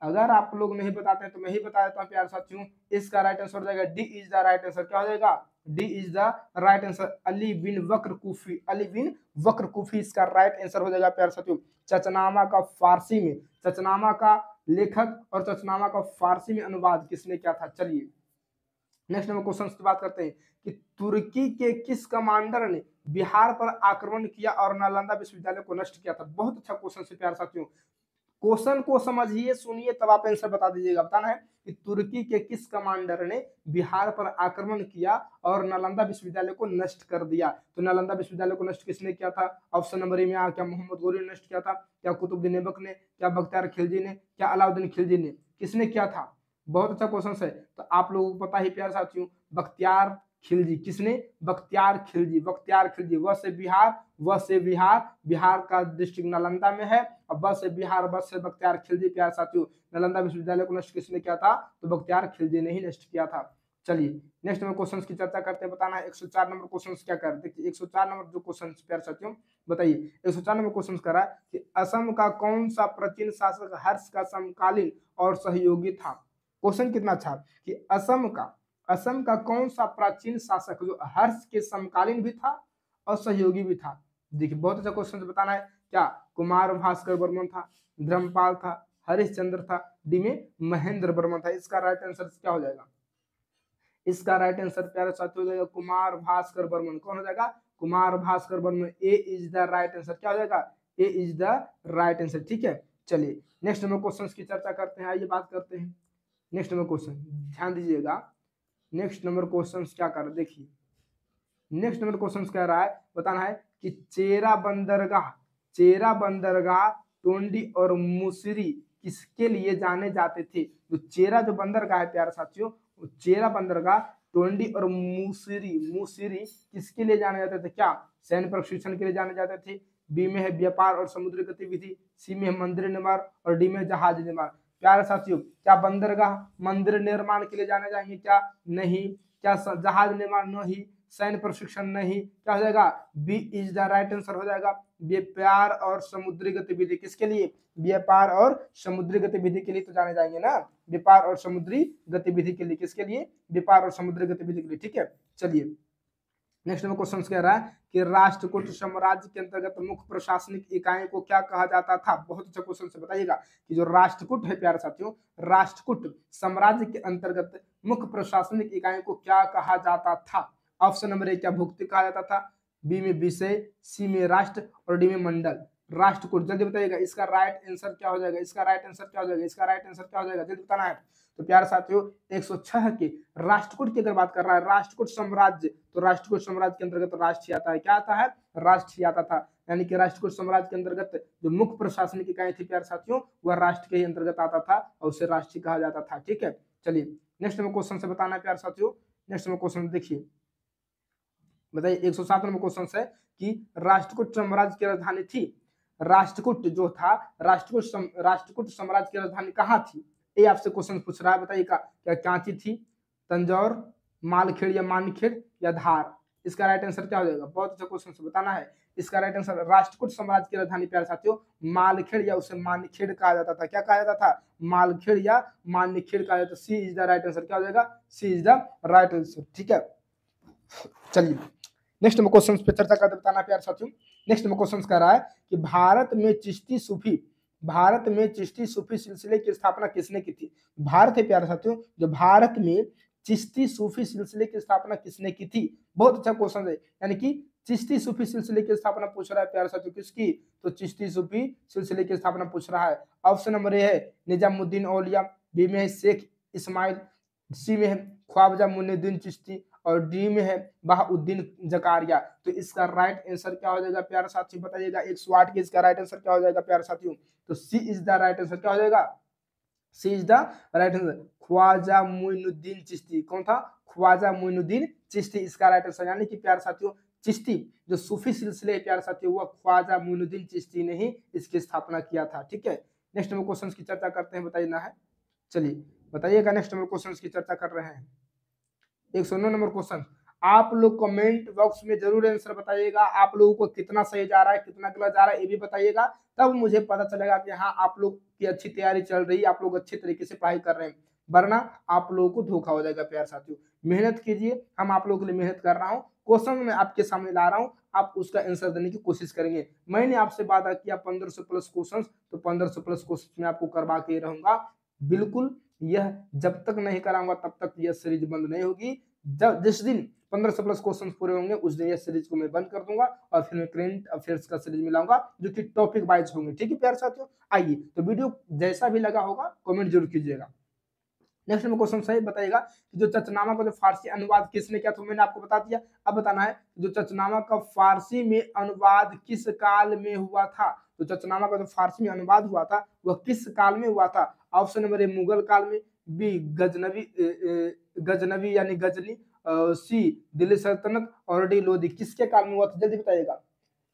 अगर आप लोग नहीं बताते हैं तो मैं ही बता देता हूँ प्यारे साथियों। इसका राइट आंसर हो जाएगा D is the right answer. क्या हो जाएगा, D is the right answer, Ali bin वक्र कूफी, अली बिन वक्र कूफी इसका राइट आंसर हो जाएगा प्यारे साथियों। चचनामा का फारसी में, चचनामा का लेखक और चचनामा का फारसी में अनुवाद किसने किया था। चलिए नेक्स्ट नंबर क्वेश्चन की बात करते हैं कि तुर्की के किस कमांडर ने बिहार पर आक्रमण किया और नालंदा विश्वविद्यालय को नष्ट किया था। बहुत अच्छा क्वेश्चन है प्यारे साथियों, क्वेश्चन को समझिए, सुनिए, तब आप आंसर बता दीजिएगा। बताना है कि तुर्की के किस कमांडर ने बिहार पर आक्रमण किया और नालंदा विश्वविद्यालय को नष्ट कर दिया। तो नालंदा विश्वविद्यालय को नष्ट किसने किया था, ऑप्शन नंबर ए में आ, क्या मोहम्मद गौरी ने नष्ट किया था, क्या कुतुबुद्दीन ऐबक ने, क्या बख्तियार खिलजी ने, क्या अलाउद्दीन खिलजी ने, किसने किया था। बहुत अच्छा क्वेश्चन है। तो आप लोगों को पता ही प्यारे साथियों, बख्तियार खिलजी। किसने, बख्तियार खिलजी, बिहार का डिस्ट्रिक्ट नालंदा में है, और बस से बिहार, बस से बख्तियार खिलजी प्यारे साथियों। नालंदा विश्वविद्यालय को नष्ट किसने किया था, तो बख्तियार खिलजी ने ही नष्ट किया था। चलिए नेक्स्ट नंबर क्वेश्चन की चर्चा करते हैं। बताना है 104 नंबर क्वेश्चन क्या कर, देखिए 104 नंबर जो क्वेश्चन प्यारे साथियों बताइए। 104 नंबर क्वेश्चन कर रहा है कि असम का कौन सा प्राचीन शासक हर्ष का समकालीन और सहयोगी था। क्वेश्चन कितना अच्छा कि असम का कौन सा प्राचीन शासक जो हर्ष के समकालीन भी था और सहयोगी भी था। देखिए बहुत अच्छा क्वेश्चन बताना है। क्या कुमार भास्कर वर्मन था, धर्मपाल था, हरिश्चंद्र था, डी में महेंद्र वर्मन था। इसका राइट आंसर क्या हो जाएगा? इसका राइट आंसर प्यारे साथियों हो जाएगा कुमार भास्कर वर्मन। कौन हो जाएगा? कुमार भास्कर वर्मन। ए इज द राइट आंसर। क्या हो जाएगा? A is the right answer. ठीक है, चलिए नेक्स्ट नंबर क्वेश्चन की चर्चा करते हैं। आइए बात करते हैं नेक्स्ट नंबर क्वेश्चन। ध्यान दीजिएगा, नेक्स्ट नंबर क्वेश्चन क्या कर रहे, देखिए नेक्स्ट नंबर क्वेश्चन कह रहा है, बताना है कि चेरा बंदरगाह टोंडी और मुसरी किसके लिए जाने जाते थे? तो चेरा जो बंदरगाह है प्यारे साथियों, चेरा बंदरगाह टोंडी और मुसरी किसके लिए जाने जाते थे? क्या सैन्य प्रशिक्षण के लिए जाने जाते थे? बी में है व्यापार और समुद्री गतिविधि, सी में है मंदिर निर्माण और डी में जहाज निर्माण। प्यारे साथियों, क्या बंदरगाह मंदिर निर्माण के लिए जाने जाएंगे? क्या नहीं। क्या जहाज निर्माण? नहीं। सैन्य प्रशिक्षण? नहीं। क्या हो जाएगा? B is the right answer हो जाएगा। व्यापार और समुद्री गतिविधि किसके लिए? व्यापार और समुद्री गतिविधि के लिए तो जाने जाएंगे ना, व्यापार और समुद्री गतिविधि के लिए। किसके लिए? व्यापार और समुद्री गतिविधि के लिए। ठीक है, चलिए नेक्स्ट नंबर क्वेश्चन कह रहा है कि राष्ट्रकूट साम्राज्य के अंतर्गत मुख्य प्रशासनिक इकाई को क्या कहा जाता था? बहुत अच्छा क्वेश्चन से बताइएगा कि जो राष्ट्रकूट है प्यारे साथियों, राष्ट्रकूट साम्राज्य के अंतर्गत मुख्य प्रशासनिक इकाई को क्या कहा जाता था? ऑप्शन नंबर ए क्या भुक्ति कहा जाता था, बी में विषय, सी में राष्ट्र और डी में मंडल। राष्ट्रकूट जल्दी बताइएगा, इसका राइट आंसर क्या हो जाएगा? इसका राइट आंसर क्या हो जाएगा? इसका राइट आंसर क्या हो जाएगा? जल्दी बताना है। तो प्यारे साथियों 106 के राष्ट्रकूट की अगर बात कर रहा है, राष्ट्रकूट साम्राज्य, तो राष्ट्रकूट साम्राज्य के अंतर्गत राष्ट्र आता है। क्या आता है? राष्ट्र आता था। यानी कि राष्ट्रकूट साम्राज्य के अंतर्गत जो मुख्य प्रशासनिक इकाई थी प्यारे साथियों, वह राष्ट्र के अंतर्गत आता था और उसे राष्ट्र कहा जाता था। ठीक है, चलिए नेक्स्ट नंबर क्वेश्चन से बताना है प्यारे साथियों। नेक्स्ट नंबर क्वेश्चन देखिए, बताइए 107 नंबर क्वेश्चन है कि राष्ट्रकूट साम्राज्य की राजधानी थी, राष्ट्रकूट जो था, राष्ट्रकूट साम्राज्य की राजधानी कहाँ थी? ये आपसे क्वेश्चन पूछ रहा है, बताइए क्या कांची थी, तंजौर, मालखेड़ या मानखेड़ या धार? इसका राइट आंसर क्या हो जाएगा? बहुत अच्छा क्वेश्चन से बताना है। इसका राइट आंसर राष्ट्रकूट साम्राज्य की राजधानी प्यारे साथियों मालखेड़ या उसे मानखेड़ कहा जाता था। क्या कहा जाता था? मालखेड़ या मानखेड़ कहा जाता था। सी इज द राइट आंसर। क्या हो जाएगा? C is the right answer. ठीक है, चलिए नेक्स्ट नंबर क्वेश्चन पे चर्चा करते बताना प्यारे साथियों। नेक्स्ट नंबर क्वेश्चन कह रहा है कि भारत में चिश्ती सूफी सिलसिले की स्थापना किसने की थी? भारत है प्यारे साथियों, जो भारत में चिश्ती सूफी सिलसिले की स्थापना किसने की थी? बहुत अच्छा क्वेश्चन है। यानी कि चिश्ती सूफी सिलसिले की स्थापना पूछ रहा है प्यारे साथियों, किसकी? तो चिश्ती सूफी सिलसिले की स्थापना पूछ रहा है। ऑप्शन नंबर ए है निजामुद्दीन औलिया, बी में है शेख इस्माइल, सी में है ख्वाजा मुइनुद्दीन चिश्ती और डी में है बहाउद्दीन जकारिया। तो इसका राइट आंसर क्या हो जाएगा प्यारे साथियों? बताइएगा 108 के इसका राइट आंसर क्या हो जाएगा प्यारे साथियों? तो C is the right answer. क्या हो जाएगा? C is the right answer, Khwaja Moinuddin Chishti. कौन था? ख्वाजा मुइनुद्दीन चिश्ती इसका राइट आंसर। यानी कि प्यारे साथियों चिश्ती जो सूफी सिलसिले प्यारे साथियों, वह ख्वाजा मुइनुद्दीन चिश्ती ने ही इसकी स्थापना किया था। ठीक है, नेक्स्ट नंबर क्वेश्चन की चर्चा करते हैं, बताइए ना है। चलिए बताइएगा, नेक्स्ट नंबर क्वेश्चन की चर्चा कर रहे हैं। 109 नंबर क्वेश्चन, आप लोग कमेंट बॉक्स में जरूर आंसर बताइएगा। आप लोगों को कितना सही जा रहा है, कितना गलत जा रहा है, ये भी बताइएगा, तब मुझे पता चलेगा कि हाँ आप लोग की अच्छी तैयारी चल रही है, आप लोग अच्छे तरीके से पढ़ाई कर रहे हैं। वरना आप लोगों को धोखा हो जाएगा प्यारे साथियों। मेहनत कीजिए, हम आप लोगों के लिए मेहनत कर रहा हूँ। क्वेश्चन मैं आपके सामने ला रहा हूँ, आप उसका आंसर देने की कोशिश करेंगे। मैंने आपसे वादा किया 1500 प्लस क्वेश्चन, तो 1500 प्लस क्वेश्चन मैं आपको करवा के रहूंगा। बिल्कुल, यह जब तक नहीं कराऊंगा तब तक यह सीरीज बंद नहीं होगी। जब जिस दिन 1500 प्लस क्वेश्चन पूरे होंगे उस दिन यह सीरीज को मैं बंद कर दूंगा और फिर मैं करंट अफेयर्स का सीरीज मिलाऊंगा जो कि टॉपिक वाइज होंगे। ठीक है प्यारे साथियों, आइए तो वीडियो जैसा भी लगा होगा कमेंट जरूर कीजिएगा। नेक्स्ट नंबर क्वेश्चन सही बताइएगा कि जो चचनामा का जो फारसी अनुवाद किसने किया? तो मैंने आपको बता दिया। अब बताना है जो चचनामा का फारसी में अनुवाद किस काल में हुआ था? तो चचनामा का जो फारसी में अनुवाद हुआ था वह किस काल में हुआ था? ऑप्शन नंबर ए मुगल काल में, बी गजनवी यानी गजनी, सी दिल्ली सल्तनत और डी लोधी। किसके काल में हुआ था? जल्दी बताइएगा।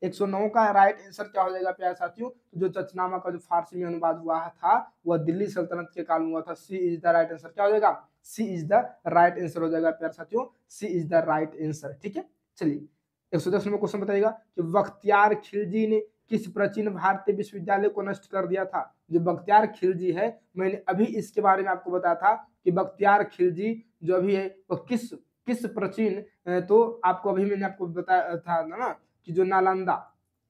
109 का राइट आंसर क्या हो जाएगा प्यारे साथियों? जो चचनामा का जो फारसी में अनुवाद हुआ था वह दिल्ली सल्तनत के काल में हुआ था। सी इज द राइट आंसर। क्या हो जाएगा? C is the right answer हो जाएगा प्यारे साथियों, C is the right answer. ठीक है, चलिए 110 नंबर क्वेश्चन बताइएगा कि बख्तियार खिलजी ने किस प्राचीन भारतीय विश्वविद्यालय को नष्ट कर दिया था? जो बख्तियार खिलजी है, मैंने अभी इसके बारे में आपको बताया था कि बख्तियार खिलजी जो अभी है वह किस प्राचीन, तो आपको अभी मैंने आपको बताया था ना कि जो नालंदा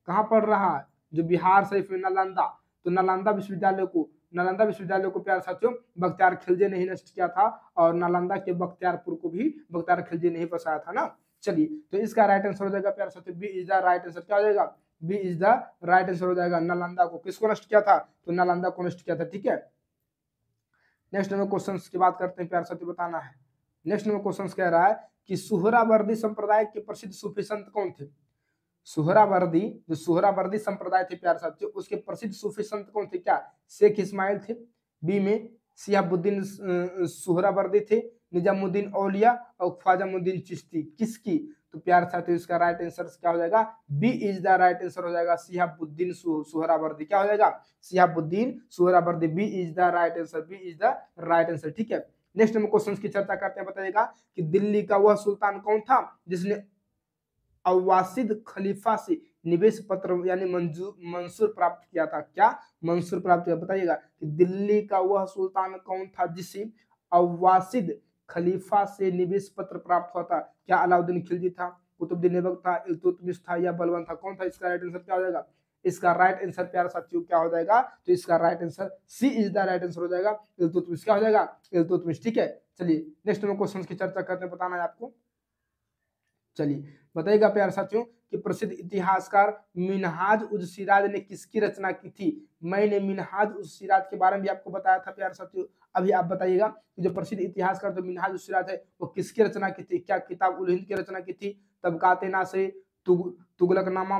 कहाँ पढ़ रहा है, जो बिहार शरीफ में नालंदा, तो नालंदा विश्वविद्यालय को नालंदा विश्वविद्यालय को प्यारे साथियों बख्तियार खिलजी ने ही नष्ट किया था और नालंदा के बख्तियारपुर को भी बख्तियार खिलजी ने ही बसाया था ना। चलिए, तो इसका राइट आंसर हो जाएगा प्यारे साथियों B is the right answer. क्या हो जाएगा? B is the right answer हो जाएगा। नालंदा को किसको नष्ट किया था? तो नालंदा को नष्ट किया था। ठीक है, नेक्स्ट नंबर क्वेश्चन की बात करते हैं प्यारे साथियों, बताना है। नेक्स्ट नंबर क्वेश्चन कह रहा है कि सुहरावर्दी संप्रदाय के प्रसिद्ध सूफी संत कौन थे? सुहरावर्दी, जो सुहरावर्दी संप्रदाय थे प्यारे साथियों, उसके प्रसिद्ध सूफी संत कौन थे? क्या शेख इस्माइल थे? बी में शिहाबुद्दीन सुहरावर्दी थे, निजामुद्दीन औलिया और ख्वाजामुद्दीन चिश्ती। किसकी? तो प्यारे साथियों इसका राइट आंसर क्या हो जाएगा? B is the right answer हो जाएगा, शिहाबुद्दीन सुहरावर्दी। क्या हो जाएगा? Shihabuddin Suhrawardi. B is the right answer, B is the right answer. ठीक है, नेक्स्ट हम क्वेश्चन की चर्चा करते हैं। बताइएगा कि दिल्ली का वह सुल्तान कौन था जिसने अब्बासिद खलीफा से निवेश पत्र यानी मंसूर प्राप्त किया था? क्या मंसूर प्राप्त किया? बताइएगा कि दिल्ली का वह सुल्तान कौन था जिसे अब्बासिद खलीफा से निवेश पत्र प्राप्त हुआ था? क्या अलाउद्दीन खिलजी था, कुतुबुद्दीन ऐबक था, इल्तुतमिश था या बलबन था? कौन था? इसका राइट आंसर क्या हो जाएगा? इसका राइट आंसर प्यारे साथियों क्या हो जाएगा? तो इसका right answer C is the right answer हो जाएगा, इल्तुतमिश। क्या हो जाएगा? इल्तुतमिश। ठीक है, चलिए नेक्स्ट में क्वेश्चन की चर्चा करते हैं, बताना है आपको। चलिए बताइएगा प्यारे साथियों कि प्रसिद्ध इतिहासकार मिनहाज उज सिराज ने किसकी रचना की थी? मैंने मिनहाज उज सिराज के बारे में भी आपको बताया था प्यारे साथियों। अभी आप बताइएगा कि जो प्रसिद्ध इतिहासकार जो मिनहाज उज सिराज है वो किसकी रचना की थी? क्या किताब उल हिंद की रचना की थी, तबकाते नासिर, तुगलकनामा,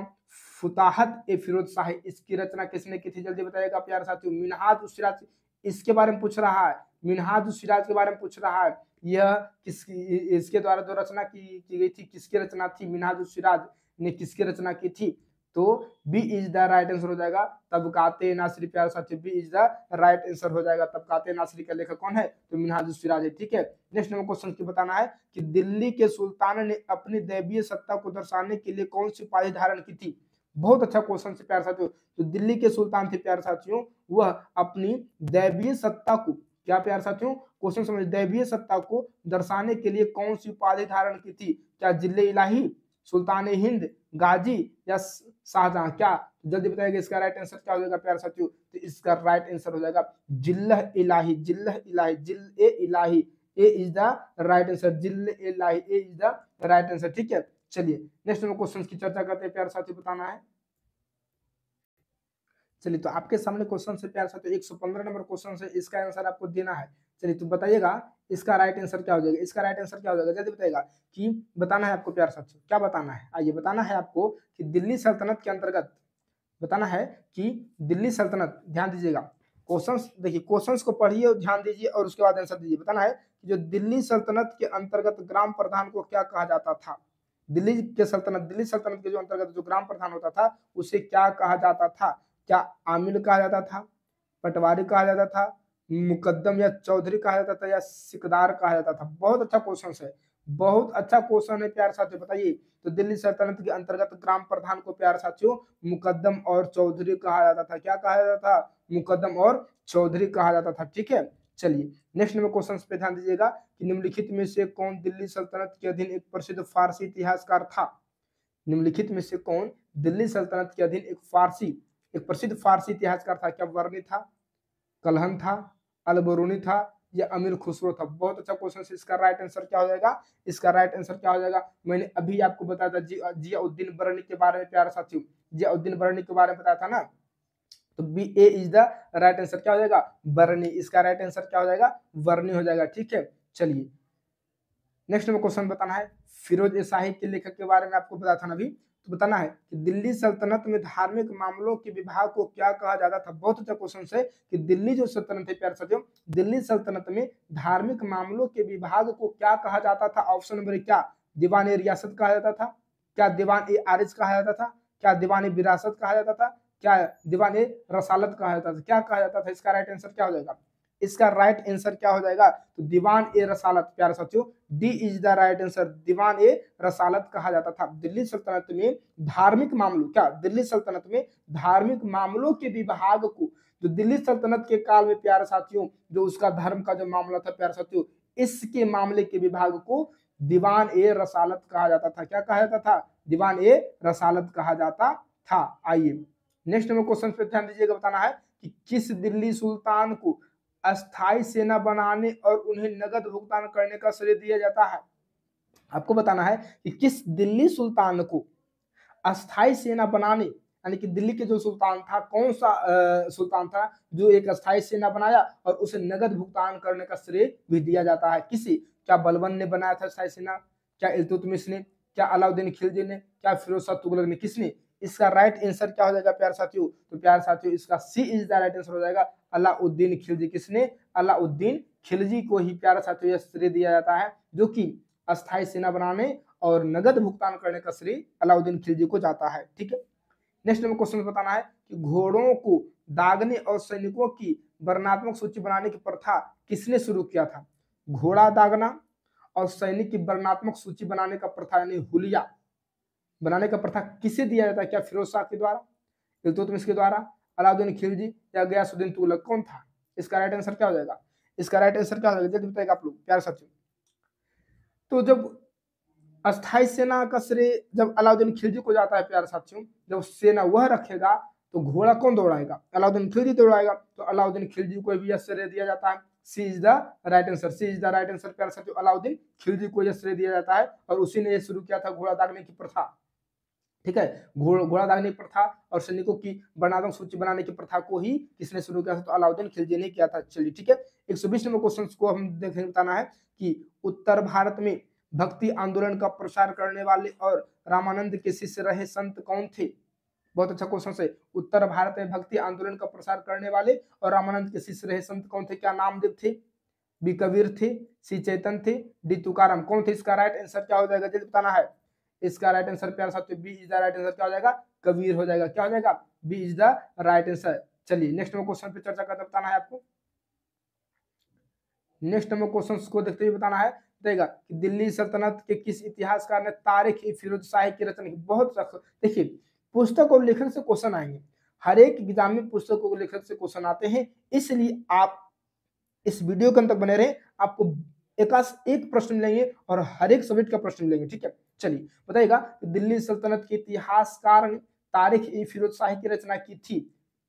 फुताहत ए फिरोज शाही, इसकी रचना किसने की थी? जल्दी बताइएगा प्यारे साथियों। मिनहाज उज सिराज इसके बारे में पूछ रहा है, मिनहाज उज सिराज के बारे में पूछ रहा है। यह किसकी, इसके द्वारा जो रचना की गई थी, किसकी रचना थी? मिनहाज उज सिराज ने किसकी रचना की थी? तो B is the right answer हो जाएगा, तबकाते नासिरी। प्यारे साथियों B is the right answer हो जाएगा। तबकाते नासिरी का लेखक कौन है? तो मिनहाज उज सिराज है। ठीक है, नेक्स्ट नंबर क्वेश्चन की बताना है कि दिल्ली के सुल्तान ने अपनी दैवीय सत्ता को दर्शाने के लिए कौन सी उपाधि धारण की थी? बहुत अच्छा क्वेश्चन से प्यारे साथियों। तो दिल्ली के सुल्तान थे प्यारे साथियों, वह अपनी दैवीय सत्ता को, क्या प्यारे साथियों क्वेश्चन समझ, दैवीय सत्ता को दर्शाने के लिए कौन सी उपाधि धारण की थी? क्या जिले इलाही, सुल्तान हिंद, गाजी या शाहजहां? क्या जल्दी बताइएगा इसका राइट आंसर क्या हो जाएगा प्यारे साथियों? तो इसका राइट आंसर हो जाएगा जिल्लह इलाही, जिल्लह इलाही, जिले इलाही। ए इज द राइट आंसर, जिले इलाही, ए इज द राइट आंसर। ठीक है, चलिए नेक्स्ट में क्वेश्चन की चर्चा करते हैं प्यारे साथियों, बताना है। चलिए तो आपके सामने क्वेश्चन से प्यारे साथियों 115 नंबर क्वेश्चन से, इसका आंसर आपको देना है। चलिए तो बताइएगा इसका राइट आंसर क्या हो जाएगा? इसका राइट आंसर क्या हो जाएगा? जल्दी बताइएगा कि बताना है आपको प्यारे साथियों। क्या बताना है? आइए बताना है आपको कि दिल्ली सल्तनत के अंतर्गत, बताना है कि दिल्ली सल्तनत, ध्यान दीजिएगा क्वेश्चंस, देखिए क्वेश्चंस को पढ़िए और ध्यान दीजिए और उसके बाद आंसर दीजिए। बताना है कि जो दिल्ली सल्तनत के अंतर्गत ग्राम प्रधान को क्या कहा जाता था? दिल्ली सल्तनत के जो अंतर्गत जो ग्राम प्रधान होता था उसे क्या कहा जाता था? क्या आमिर कहा जाता था, पटवारी कहा जाता था, मुकद्दम या चौधरी कहा जाता था या सिकदार कहा जाता था? बहुत अच्छा क्वेश्चन है, बहुत अच्छा क्वेश्चन है प्यारे साथियों। बताइए तो दिल्ली सल्तनत के अंतर्गत ग्राम प्रधान को प्यारे साथियों मुकद्दम और चौधरी कहा जाता था। क्या कहा जाता था? मुकद्दम और चौधरी कहा जाता था। ठीक है, चलिए नेक्स्ट नंबर क्वेश्चन पे ध्यान दीजिएगा कि निम्नलिखित में से कौन दिल्ली सल्तनत के अधीन एक प्रसिद्ध फारसी इतिहासकार था? निम्नलिखित में से कौन दिल्ली सल्तनत के अधीन एक प्रसिद्ध फारसी इतिहासकार था? क्या वर्णी था, कलहन था, अलबरूनी था या अमीर खुसरो था? बहुत अच्छा क्वेश्चन है। इसका राइट आंसर क्या हो जाएगा? इसका राइट आंसर क्या हो जाएगा? मैंने अभी आपको बताया था जियाउद्दीन बरनी के बारे में प्यारे साथियों, जियाउद्दीन बरनी के बारे में बताया था ना। तो B A is the right answer. क्या हो जाएगा? बरनी। इसका राइट आंसर क्या हो जाएगा? बरनी हो जाएगा। ठीक है, चलिए नेक्स्ट में क्वेश्चन बताना है। फिरोज ए शाही के लेखक के बारे में आपको बताया था ना अभी, तो बताना है कि दिल्ली सल्तनत में धार्मिक मामलों के विभाग को क्या कहा जाता था? बहुत अच्छा क्वेश्चन है कि दिल्ली जो सल्तनत है प्यारे साथियों, दिल्ली सल्तनत में धार्मिक मामलों के विभाग को क्या कहा जाता था? ऑप्शन नंबर क्या, दीवान ए रियासत कहा जाता था, क्या दीवान ए आरिज कहा जाता था, क्या दीवान ए विरासत कहा जाता था, क्या दीवान ए रसालत कहा जाता था? क्या कहा जाता था? इसका राइट आंसर क्या हो जाएगा? इसका राइट आंसर क्या हो जाएगा? तो दीवान ए रसालत। प्यारे साथियों D is the right answer, Diwan e Risalat कहा जाता था। दिल्ली सल्तनत में धार्मिक मामलों, क्या दिल्ली सल्तनत में धार्मिक मामलों के विभाग को, जो दिल्ली सल्तनत के काल में प्यारे साथियों जो उसका धर्म का जो मामला था प्यारे साथियों, इसके मामले के विभाग को दीवान ए रसालत कहा जाता था। क्या कहा जाता था? दीवान ए रसालत कहा जाता था। आइए नेक्स्ट नंबर क्वेश्चन पे ध्यान दीजिएगा। बताना है कि किस दिल्ली सुल्तान को अस्थाई सेना बनाने और उन्हें नगद भुगतान करने का श्रेय दिया जाता है? आपको बताना है कि किस दिल्ली सुल्तान को अस्थाई सेना बनाने, यानी कि दिल्ली के जो सुल्तान था, कौन सा सुल्तान था जो एक अस्थाई सेना बनाया और उसे नगद भुगतान करने का श्रेय भी दिया जाता है? किसी, क्या बलबन ने बनाया था अस्थाई सेना, क्या इल्तुतमिश ने, क्या अलाउद्दीन खिलजी ने, क्या फिरोज शाह तुगलक ने, किसने? इसका राइट आंसर क्या हो जाएगा प्यारे साथियों? तो प्यारे साथियों इसका सी इज द राइट आंसर हो जाएगा, अलाउद्दीन खिलजी। किसने? अलाउद्दीन खिलजी को ही प्यारे साथियों यह श्रेय दिया जाता है, जो कि अस्थाई सेना बनाने और नगद भुगतान करने का श्रेय अलाउद्दीन खिलजी को जाता है। ठीक है, नेक्स्ट नंबर क्वेश्चन बताना है कि घोड़ों को दागने और सैनिकों की वर्णात्मक सूची बनाने की प्रथा किसने शुरू किया था? घोड़ा दागना और सैनिक की वर्णात्मक सूची बनाने का प्रथा, यानी हुलिया बनाने का प्रथा किसे दिया जाता है? क्या फिरोज शाह के द्वारा, इल्तुतमिश के द्वारा, अलाउद्दीन खिलजी या गयासुद्दीन तुगलक? कौन था? इसका राइट आंसर क्या हो जाएगा? इसका राइट आंसर क्या हो जाएगा जल्दी बताएगा आप लोग प्यारे साथियों। तो जब अस्थाई सेना का श्रेय जब अलाउद्दीन खिलजी को जाता है प्यारे साथियों, जब सेना वह रखेगा तो घोड़ा कौन दौड़ाएगा? अलाउद्दीन खिलजी दौड़ाएगा, तो अलाउद्दीन खिलजी को भी यह श्रेय दिया जाता है। C is the right answer, C is the right answer प्यारे साथियों, अलाउद्दीन खिलजी को यह श्रेय दिया जाता है और उसी ने यह शुरू किया था घोड़ा दागने की प्रथा। ठीक है, घोड़ा दागने की प्रथा और सैनिकों की वर्णात्मक सूची बनाने की प्रथा को ही किसने शुरू किया था? तो अलाउद्दीन खिलजी ने किया था। चलिए ठीक है, 120 नंबर क्वेश्चन को हम देखने बताना है कि उत्तर भारत में भक्ति आंदोलन का प्रसार करने वाले और रामानंद के शिष्य रहे संत कौन थे? बहुत अच्छा क्वेश्चन है। उत्तर भारत में भक्ति आंदोलन का प्रसार करने वाले और रामानंद के शिष्य रहे संत कौन थे? क्या नामदेव थे, बी कबीर थे, सी चैतन्य थे, डी तुकाराम? कौन थे? इसका राइट आंसर क्या हो जाएगा जल्दी बताना है। इसका राइट आंसर प्यारे साथियों B is the right answer, क्या हो जाएगा? कबीर हो जाएगा। क्या हो जाएगा? B is the right answer. चलिए नेक्स्ट नंबर क्वेश्चन पे चर्चा करते बताना है आपको। नेक्स्ट नंबर क्वेश्चन को देखते हुए बताना है देगा कि दिल्ली सल्तनत के किस इतिहासकार ने तारीख ए फिरोज शाही की रचना की? बहुत देखिए, पुस्तक और लेखक से क्वेश्चन आएंगे, हर एक एग्जाम में पुस्तक और लेखक से क्वेश्चन आते हैं, इसलिए आप इस वीडियो के अंत तक बने रहे, आपको एक प्रश्न मिलेंगे और हर एक सब्जेक्ट का प्रश्न मिलेंगे। ठीक है, चलिए बताइएगा दिल्ली सल्तनत के इतिहासकार ने तारीख ए फिरोज शाही की रचना की थी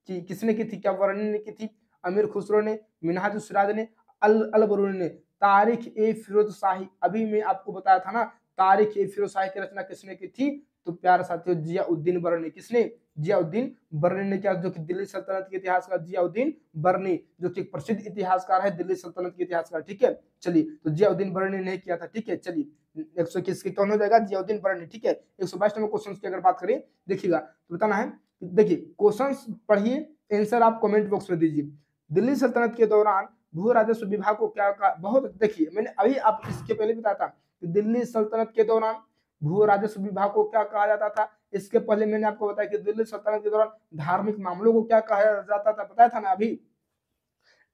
कि किसने की थी? क्या वर्णन ने की थी? अमीर खुसरो ने, मिनहाजुल सिराज ने, अल बरूनी ने? तारीख ए फिरोज शाही, अभी मैं आपको बताया था ना, तारीख ए फिरोज शाही की रचना किसने की थी? तो प्यारे साथियों जियाउद्दीन बर्नी। किसने? जियाउद्दीन बर्नी ने किया, जो कि दिल्ली सल्तनत के इतिहासकार जियाउद्दीन बर्नी, जो कि प्रसिद्ध इतिहासकार है दिल्ली सल्तनत के इतिहासकार। ठीक है, चलिए तो जियाउद्दीन बर्नी ने किया था। ठीक है, चलिए 121 के कौन हो जाएगा? जियाउद्दीन बर्नी। ठीक है, 122 नंबर क्वेश्चन की अगर बात करें देखिएगा तो बताना है, देखिए क्वेश्चन पढ़िए, आंसर आप कमेंट बॉक्स में दीजिए। दिल्ली सल्तनत के दौरान भू राजस्व विभाग को क्या कहा? बहुत देखिए, मैंने अभी आप इसके पहले बताया था कि दिल्ली सल्तनत के दौरान भू राजस्व विभाग को क्या कहा जाता था। इसके पहले मैंने आपको बताया कि दिल्ली सल्तनत के दौरान धार्मिक मामलों को क्या कहा जाता था, बताया था ना अभी।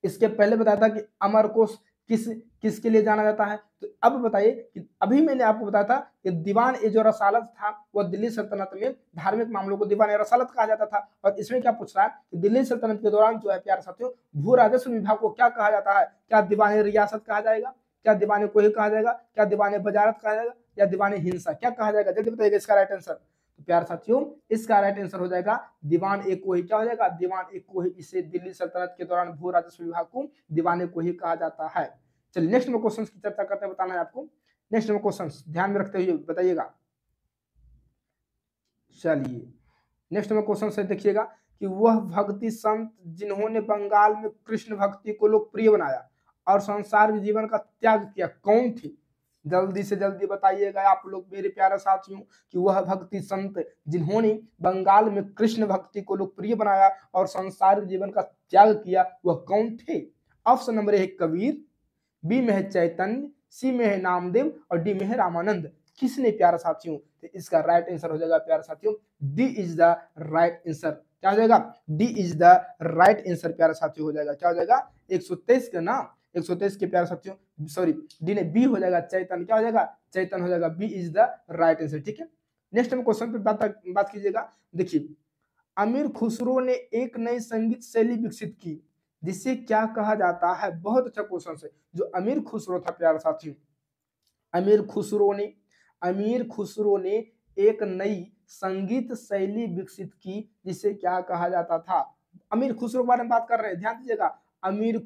इसके पहले बताया था कि अमरकोश किसके लिए जाना जाता है। तो अब बताइए कि अभी मैंने आपको बताया था कि दीवान ए जो रसालत था वह दिल्ली सल्तनत में धार्मिक मामलों को दीवान ए रसालत कहा जाता था, और इसमें क्या पूछ रहा है कि दिल्ली सल्तनत के दौरान जो है प्यारे साथियों भू राजस्व विभाग को क्या कहा जाता है? क्या दीवान रियासत कहा जाएगा, क्या दीवान कोही कहा जाएगा, क्या दीवान बजारत कहा जाएगा, या दीवान हिंसा? क्या कहा जाएगा जल्दी बताइएगा इसका राइट आंसर। तो प्यारे साथियों इसका राइट आंसर हो जाएगा दीवान ए कोही। क्या हो जाएगा? दीवान ए कोही। इसे दिल्ली सल्तनत के दौरान भू राजस्व विभाग को दीवान ए कोही कहा जाता है। चलिए नेक्स्ट में क्वेश्चन की चर्चा करते हैं, बताना है आपको। नेक्स्ट में क्वेश्चन ध्यान में रखते हुए बताइएगा। चलिए नेक्स्ट में क्वेश्चन से देखिएगा कि वह भक्ति संत जिन्होंने बंगाल में कृष्ण भक्ति को लोकप्रिय बनाया और संसार के जीवन का त्याग किया कौन थे? जल्दी से जल्दी बताइएगा आप लोग मेरे प्यारे साथियों कि वह भक्ति संत जिन्होंने बंगाल में कृष्ण भक्ति को लोकप्रिय बनाया और संसार जीवन का त्याग किया वह कौन थे? Option number A Kabir, B में है चैतन्य, सी में है नामदेव और डी में है रामानंद। किसने प्यारे साथियों? तो इसका राइट आंसर हो जाएगा प्यारे साथियों D is the right answer. क्या हो जाएगा? D is the right answer प्यारे साथियों हो जाएगा। क्या हो जाएगा? 123 का ना, 123 के प्यारे साथियों, सॉरी डी ने बी हो जाएगा चैतन्य। क्या हो जाएगा? चैतन्य हो जाएगा। B is the right answer. ठीक है, नेक्स्ट में क्वेश्चन पे बात कीजिएगा। देखिए अमीर खुसरो ने एक नई संगीत शैली विकसित की जिसे क्या कहा जाता है? बहुत अच्छा क्वेश्चन है। जो अमीर खुसरो था प्यारे साथियों, अमीर खुसरो ने एक नई संगीत शैली विकसित की जिसे क्या कहा जाता था? अमीर खुसरो के बारे में बात कर रहे हैं, ध्यान दीजिएगा। अमीर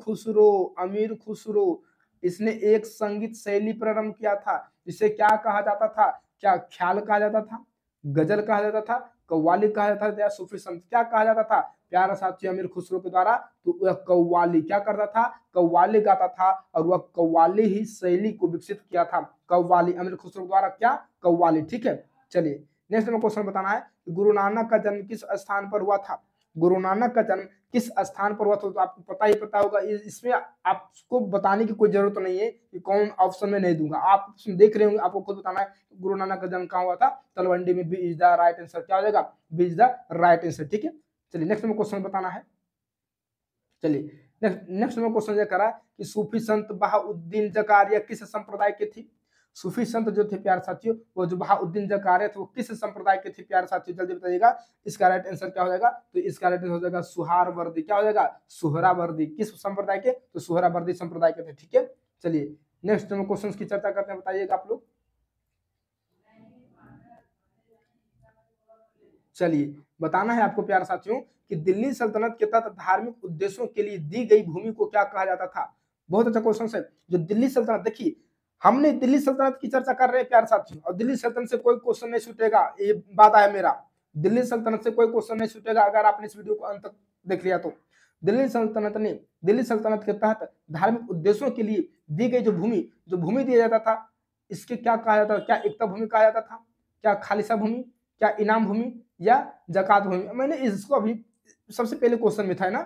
खुसरो इसने एक संगीत शैली प्रारंभ किया था, जिसे क्या कहा जाता था? क्या ख्याल कहा जाता था, गजल कहा जाता था, कव्वाली कहा जाता था, या सूफी संत? क्या कहा जाता था प्यारा साथियों अमीर खुसरो के द्वारा? तो वह कव्वाली क्या करता था? कव्वाली गाता था, और वह कव्वाली ही शैली को विकसित किया था। कव्वाली अमीर खुसरो द्वारा क्या? कव्वाली। ठीक है, चलिए नेक्स्ट में क्वेश्चन बताना है, गुरु नानक का जन्म किस स्थान पर हुआ था? गुरु नानक का जन्म किस स्थान पर हुआ था? तो आपको पता ही पता होगा, इसमें आपको बताने की कोई जरूरत नहीं है कि कौन ऑप्शन में नहीं दूंगा, आप देख रहे होंगे, आपको खुद बताना है गुरु नानक का जन्म कहाँ हुआ था? तलवंडी में। B is the right answer. क्या हो जाएगा? B is the right answer. ठीक है, चलिए नेक्स्ट में क्वेश्चन बताना है। चलिए नेक्स्ट में क्वेश्चन ये करा कि सूफी संत बहाउद्दीन जकारिया किस संप्रदाय के थे? सूफी संत जो थे प्यारे साथियों, वो जो बहाउद्दीन जकारिया थे, वो किस संप्रदाय के थे प्यारे साथियों? जल्दी बताइएगा। इसका राइट आंसर क्या हो जाएगा? तो इसका राइट आंसर हो जाएगा सुहारवर्दी। क्या हो जाएगा? सुहरावर्दी। किस संप्रदाय के? तो सुहरावर्दी संप्रदाय के थे। ठीक है, चलिए नेक्स्ट में क्वेश्चन की चर्चा करते हैं, बताइएगा आप लोग। चलिए बताना है आपको प्यारे साथियों कि दिल्ली सल्तनत के तहत धार्मिक उद्देश्यों के लिए दी गई भूमि को क्या कहा जाता था? बहुत अच्छा क्वेश्चन है। जो दिल्ली सल्तनत, देखिए हमने दिल्ली सल्तनत की चर्चा कर रहे हैं प्यारे साथियों, और दिल्ली सल्तनत से कोई क्वेश्चन नहीं छूटेगा, ये वादा है मेरा। दिल्ली सल्तनत से कोई क्वेश्चन नहीं छूटेगा अगर आपने इस वीडियो को अंत तक देख लिया तो। दिल्ली सल्तनत के तहत धार्मिक उद्देश्यों के लिए दी गई जो भूमि दिया जाता था, इसके क्या कहा जाता था? क्या एकता भूमि कहा जाता था, क्या खालिसा भूमि, क्या इनाम भूमि, या जकात भूमि? मैंने इसको अभी सबसे पहले क्वेश्चन में था ना,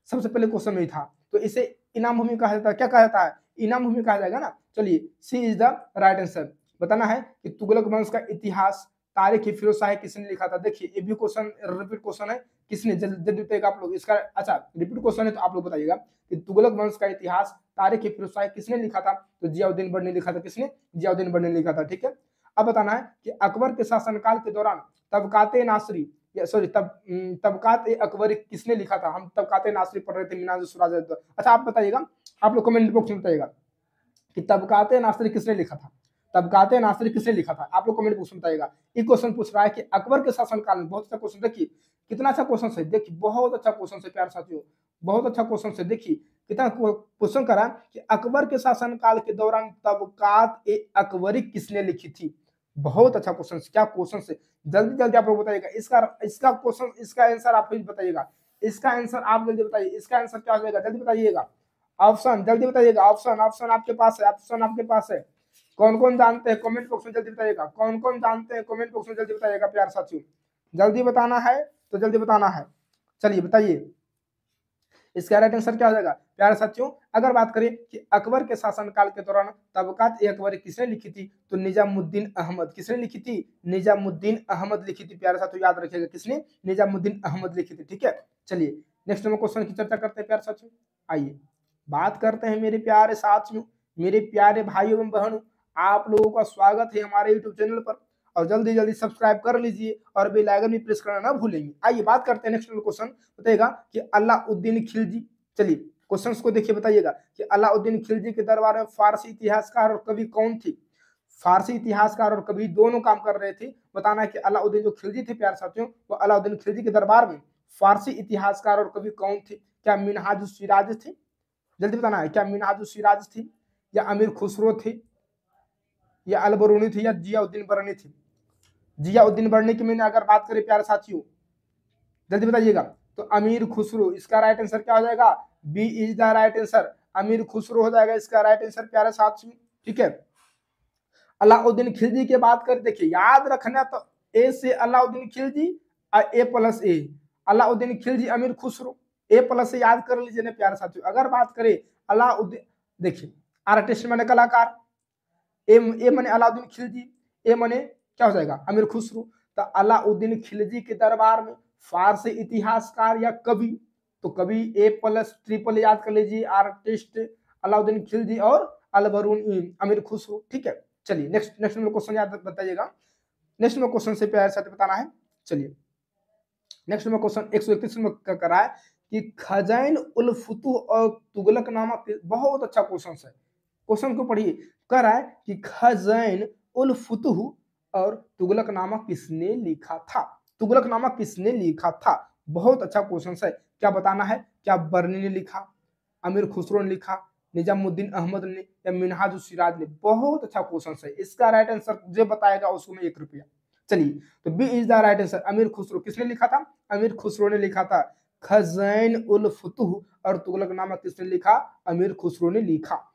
सबसे पहले क्वेश्चन में ही था, तो इसे इनाम भूमि कहा जाता है। क्या कहा जाता है? इनाम भूमि कहा जाएगा ना। चलिए C is the right answer. बताना है कि तुगलक वंश का इतिहास तारीख फिरोज शाही किसने लिखा था? देखिए ये भी क्वेश्चन रिपीट क्वेश्चन है, किसने? जल्दी बताइएगा आप लोग इसका। अच्छा रिपीट क्वेश्चन है तो आप लोग बताइएगा कि तुगलक वंश का इतिहास तारीख फिरोज शाही किसने लिखा था? तो जियाउद्दीन बर्ड ने लिखा था। किसने? जियाउद्दीन बर्ड ने लिखा था। ठीक है, अब बताना है कि अकबर के शासनकाल के दौरान तबकाते नासरी तबकात अकबरी किसने लिखा था? हम तबकाते नासरी पढ़ रहे थे मिनाज सुराज। अच्छा आप बताइएगा, आप लोग कमेंट बॉक्स में बताइएगा कि तबकाते नासरी किसने लिखा था? तबकाते नासरी किसने लिखा था? आप लोग कमेंट बॉक्स में बताइएगा। एक क्वेश्चन पूछ रहा है कि अकबर के शासनकाल में, बहुत अच्छा क्वेश्चन, देखिए कितना अच्छा क्वेश्चन है, देखिए बहुत अच्छा क्वेश्चन है प्यारे साथियों, बहुत अच्छा क्वेश्चन है। देखिए कितना क्वेश्चन करा कि अकबर के शासनकाल के दौरान तबकात अकबरी किसने लिखी थी? बहुत अच्छा क्वेश्चन। क्या क्वेश्चन है, जल्दी जल्दी आप लोग बताइएगा। इसका क्वेश्चन, इसका आंसर आप ही बताइएगा। इसका आंसर आप जल्दी बताइए, इसका आंसर क्या हो जाएगा? जल्दी बताइएगा। ऑप्शन जल्दी बताइएगा। ऑप्शन आपके पास है, ऑप्शन आपके पास है। कौन कौन जानते हैं कमेंट बॉक्स में जल्दी बताइएगा। कौन कौन जानते हैं कमेंट बॉक्स में जल्दी बताइएगा प्यार साथियों। जल्दी बताना है तो जल्दी बताना है। चलिए बताइए इसका राइट आंसर क्या हो जाएगा प्यारे साथियों? अगर बात करें कि अकबर के शासनकाल के दौरान तबकात अकबरी किसने लिखी थी? तो निजामुद्दीन अहमद। किसने लिखी थी? निजामुद्दीन अहमद लिखी थी प्यारे साथियों, याद रखिएगा किसने? निजामुद्दीन अहमद लिखी थी। ठीक है, चलिए नेक्स्ट में क्वेश्चन की चर्चा करते हैं प्यारे साथियों। आइए बात करते हैं मेरे प्यारे साथियों, मेरे प्यारे भाइयों एवं बहनों, आप लोगों का स्वागत है हमारे यूट्यूब चैनल पर, और जल्दी जल्दी सब्सक्राब कर लीजिए और बेल आइकन भी प्रेस करना ना भूलेंगे। आइए बात करते हैं नेक्स्ट क्वेश्चन, बताइएगा कि अलाउद्दीन खिलजी। चलिए क्वेश्चंस को देखिए, बताइएगा कि अलाउद्दीन खिलजी के दरबार में फारसी इतिहासकार और कवि कौन थी? फारसी इतिहासकार और कवि दोनों काम कर रहे थे। बताना है कि अलाउद्दीन जो खिलजी थे प्यारे साथियों, वो अलाउद्दीन खिलजी के दरबार में फारसी इतिहासकार और कवि कौन थे? क्या मिनहाजुल सिराज थे? जल्दी बताना है, क्या मिनहाजुल सिराज थी, या अमीर खुसरो थे, या अलबरूनी थी, या जियाउद्दीन बरनी थी? जियाउद्दीन बरनी की मैंने अगर बात करें प्यारे साथियों, जल्दी बताइएगा, तो अमीर खुसरो। इसका राइट आंसर क्या हो जाएगा? B is the right answer. Amir Khusro हो जाएगा इसका राइट आंसर प्यारे साथियों। ठीक है, अलाउद्दीन खिलजी की बात करें, देखिए याद रखना, तो ए से अलाउद्दीन खिलजी, ए प्लस ए, अलाउद्दीन खिलजी अमीर खुसरो, ए प्लस से याद कर लीजिए ना प्यारे साथियों। अगर बात करें अलाउद्दीन, देखिए आर्टिस्ट माने कलाकार, ए माने अलाउद्दीन खिलजी, ए माने क्या हो जाएगा? अमीर खुसरो। तो अलाउद्दीन खिलजी के दरबार में फारसी इतिहासकार या कवि, तो कवि ए प्लस ट्रिपल याद कर लीजिए, आर्टिस्ट अलाउद्दीन खिलजी और अलबरून अमीर खुसरो। ठीक है, चलिए नेक्स्ट में क्वेश्चन याद बताइएगा। नेक्स्ट में क्वेश्चन से प्यार साथ बताना है। चलिए नेक्स्ट में क्वेश्चन 131 में कर रहा है कि खजैन उल फुतूह और तुगलक नामा, बहुत अच्छा क्वेश्चन है, क्वेश्चन को पढ़िए। कह रहा है कि खजैन उल फुतूह और तुगलक नामा किसने लिखा था? तुगलक नामा किसने लिखा था? बहुत अच्छा क्वेश्चन है। क्या बताना है, क्या बर्नी ने लिखा, अमीर खुसरो ने लिखा, निजामुद्दीन अहमद ने या मिनहाज सिराज ने? बहुत अच्छा क्वेश्चन है। इसका राइट आंसर जो बताएगा उसको मैं 1 रुपया। चलिए, तो B is the right answer. Amir Khusro किसने लिखा था? अमीर खुसरो ने लिखा था। खज़ैन उल फुतूह और तुगलकनामा किसने लिखा? अमीर खुसरो ने लिखा।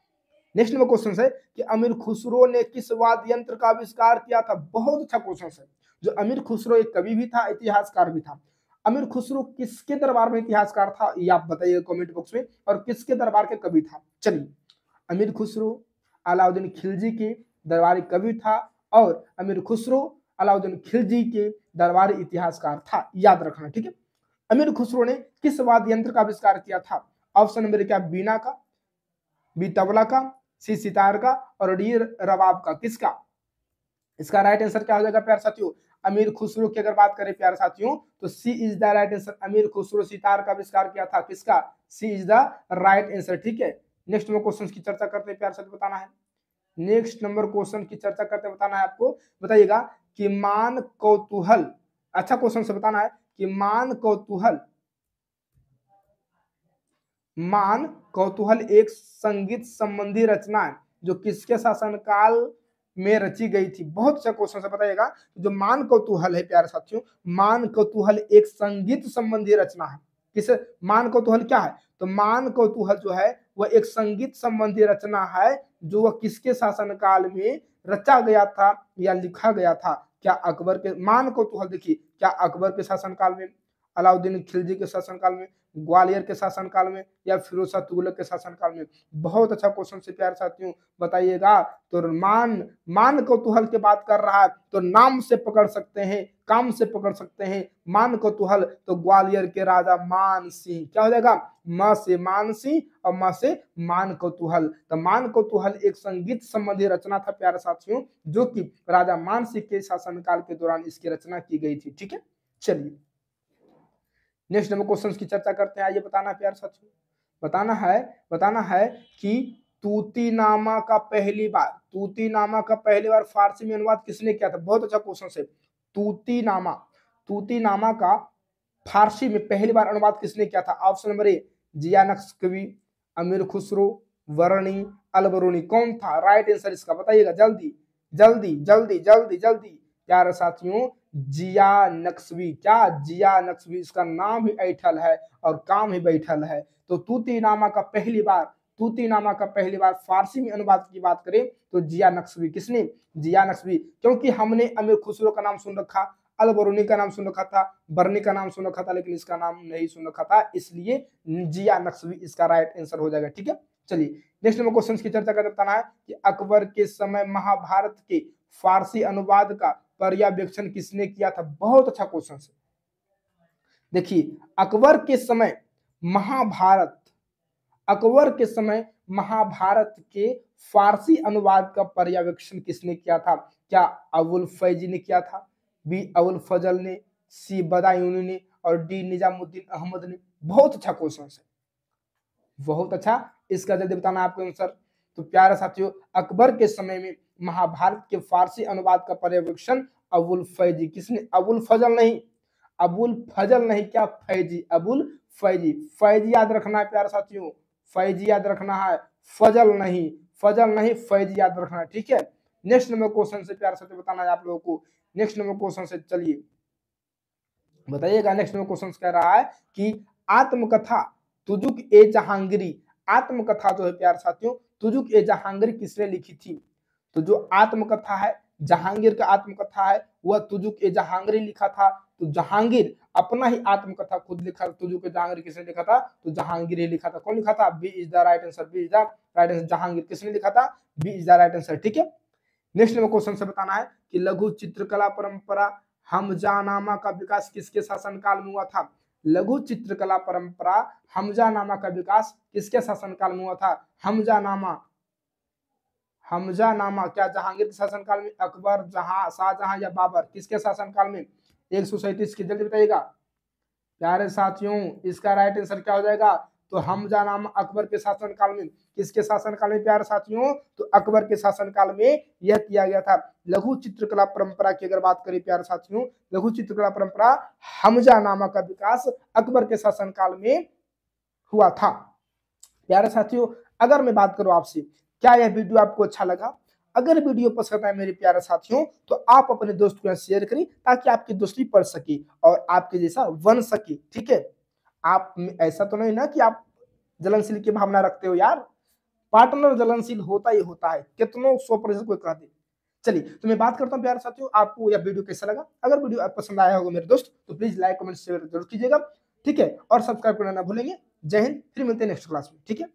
नेक्स्ट नंबर क्वेश्चन है कि अमीर खुसरो ने किस वाद्य यंत्र का आविष्कार किया था? बहुत अच्छा क्वेश्चन है। जो अमीर खुसरो एक कवि भी था, इतिहासकार भी था। अमीर खुसरो किसके दरबार में इतिहासकार था, ये आप बताइए कमेंट बॉक्स में, और किसके दरबार के कवि था। चलिए, अमीर खुसरो अलाउद्दीन खिलजी के दरबारी कवि था, और अमीर खुसरो अलाउद्दीन खिलजी के दरबारी इतिहासकार था, याद रखना, ठीक है। अमीर खुसरो ने किस वाद्य यंत्र का आविष्कार किया था? ऑप्शन नंबर क्या? बीना का, बी तबला का, सी सितार का, और डी रबाब का। किसका? इसका राइट आंसर क्या हो जाएगा प्यारे साथियों? अमीर खुसरो की अगर बात करें प्यारे साथियों, तो C is the right answer. Amir Khusro sitar का आविष्कार किया था। किसका? सी इज द राइट आंसर, ठीक है। नेक्स्ट नंबर क्वेश्चन की चर्चा करते हैं प्यारे साथियों, बताना है। नेक्स्ट नंबर क्वेश्चन की चर्चा करते बताना है आपको। बताइएगा कि मान कौतूहल, अच्छा क्वेश्चन से बताना है कि मान कौतूहल एक संगीत संबंधी रचना है जो किसके शासनकाल में रची गई थी? बहुत अच्छा क्वेश्चन से बताइएगा। जो मान कौतूहल है प्यारे साथियों, मान कौतूहल एक संगीत संबंधी रचना है। किस? मान कौतूहल क्या है? तो मान कौतूहल जो है वह एक संगीत संबंधी रचना है जो वह किसके शासनकाल में रचा गया था या लिखा गया था? क्या अकबर के? मान कौतूहल देखिए, क्या अकबर के शासनकाल में, अलाउद्दीन खिलजी के शासनकाल में, ग्वालियर के शासनकाल में, या फिरोज शाह तुगलक के शासनकाल में? बहुत अच्छा क्वेश्चन से प्यारे साथियों बताइएगा। तो मान कौतूहल की बात कर रहा है तो नाम से पकड़ सकते हैं, काम से पकड़ सकते हैं। मान कौतूहल तो ग्वालियर के राजा मान सिंह, क्या हो जाएगा? म से मान सिंह और म से मान कौतूहल। तो मान कौतूहल एक संगीत संबंधी रचना था प्यारे साथियों, जो कि राजा मान सिंह के शासनकाल के दौरान इसकी रचना की गई थी, ठीक है। चलिए, नेक्स्ट नंबर क्वेश्चन की चर्चा करते हैं। आइए, बताना है प्यारे साथियों, बताना है कि तूतीनामा का पहली बार फारसी में अनुवाद किसने किया था? बहुत अच्छा क्वेश्चन है। तूतीनामा का फारसी में पहली बार अनुवाद किसने किया था? ऑप्शन नंबर ए जिया नक्शबी, अमीर खुसरो, वर्णी, अलबरूनी। कौन था राइट आंसर इसका? बताइएगा जल्दी जल्दी जल्दी जल्दी जल्दी प्यारे साथियों। जिया नक्शबी। क्या? जिया नक्शबी। इसका नाम ही ऐठल है और काम ही बैठल है। तो तूतीनामा का पहली बार फारसी में अनुवाद की बात करें तो जिया नक्शबी। किसने? जिया नक्शबी। क्योंकि हमने अमीर खुसरो का नाम सुन रखा, अलबरूनी का नाम सुन रखा था, बर्नी का नाम सुन रखा था, लेकिन इसका नाम नहीं सुन रखा था, इसलिए जिया नक्शबी इसका राइट आंसर हो जाएगा, ठीक है। चलिए, नेक्स्ट नंबर क्वेश्चन की चर्चा करते बताना है कि अकबर के समय महाभारत के फारसी अनुवाद का पर्यवेक्षण किसने किया था? बहुत अच्छा क्वेश्चन है। देखिए, अकबर के समय महाभारत के फारसी अनुवाद का पर्यवेक्षण किसने किया था? क्या अबुल फैजी ने किया था, बी अबुल फजल ने, सी बदायूनी ने, और डी निजामुद्दीन अहमद ने? बहुत अच्छा क्वेश्चन है, बहुत अच्छा। इसका जल्दी बताना आपको आंसर। तो प्यारे साथियों, अकबर के समय में महाभारत के फारसी अनुवाद का पर्यवेक्षण अबुल फैजी। किसने? अबुल फजल नहीं, क्या फैजी, अबुल फैजी। फैजी याद रखना है प्यारे साथियों, फैजी याद रखना है, फजल नहीं, फैजी याद रखना है, ठीक है। नेक्स्ट नंबर क्वेश्चन से प्यारे साथियों बताना है आप लोगों को। नेक्स्ट नंबर क्वेश्चन से चलिए बताइएगा। नेक्स्ट नंबर क्वेश्चन कह रहा है कि आत्मकथा तुजुक ए जहांगीरी, आत्मकथा जो है प्यारे साथियों तुजुक ए जहांगीरी किसने लिखी थी? तो जो आत्मकथा है, जहांगीर का आत्मकथा है, वह तुजुक ए जहांगीरी लिखा था। तो जहांगीर अपना ही आत्मकथा खुद लिखा। तुजुक ए जहांगीरी किसने लिखा था? तो जहांगीर ही लिखा था। कौन लिखा था? B is the right answer, B is the right answer. Jahangir किसने लिखा था? B is the right answer, ठीक है। नेक्स्ट नंबर क्वेश्चन से बताना है कि लघु चित्रकला परंपरा हमजानामा का विकास किसके शासनकाल में हुआ था? लघु चित्रकला परंपरा हमजानामा का विकास किसके शासनकाल में हुआ था? हमजानामा क्या जहांगीर के शासनकाल में, अकबर, शाहजहां या बाबर? किसके शासनकाल में? 137 की जल्दी बताइएगा प्यारे साथियों। इसका राइट आंसर क्या हो जाएगा? तो हमजा नामा अकबर के शासनकाल में, किसके शासनकाल में प्यारे साथियों, तो अकबर के शासनकाल में यह किया गया था। लघु चित्रकला परंपरा की अगर बात करें प्यारे साथियों, लघु चित्रकला परंपरा हमजा नामा का विकास अकबर के शासनकाल में हुआ था। प्यारे साथियों अगर मैं बात करूं आपसे, क्या यह वीडियो आपको अच्छा लगा? अगर वीडियो पसंद आए मेरे प्यारे साथियों तो आप अपने दोस्त को शेयर करें ताकि आपकी दोस्ती पढ़ सके और आपके जैसा बन सके। ठीक है, आप ऐसा तो नहीं ना कि आप जलनशील की भावना रखते हो यार, पार्टनर जलनशील होता ही होता है, कितनों 100% कोई कह दे। चलिए तो मैं बात करता हूँ प्यारे साथियों, आपको यह वीडियो कैसा लगा? अगर वीडियो पसंद आया होगा मेरे दोस्त तो प्लीज लाइक कमेंट शेयर जरूर कीजिएगा। ठीक है, और सब्सक्राइब करना ना भूलेंगे। जय हिंद, फिर मिलते हैं नेक्स्ट क्लास में। ठीक है।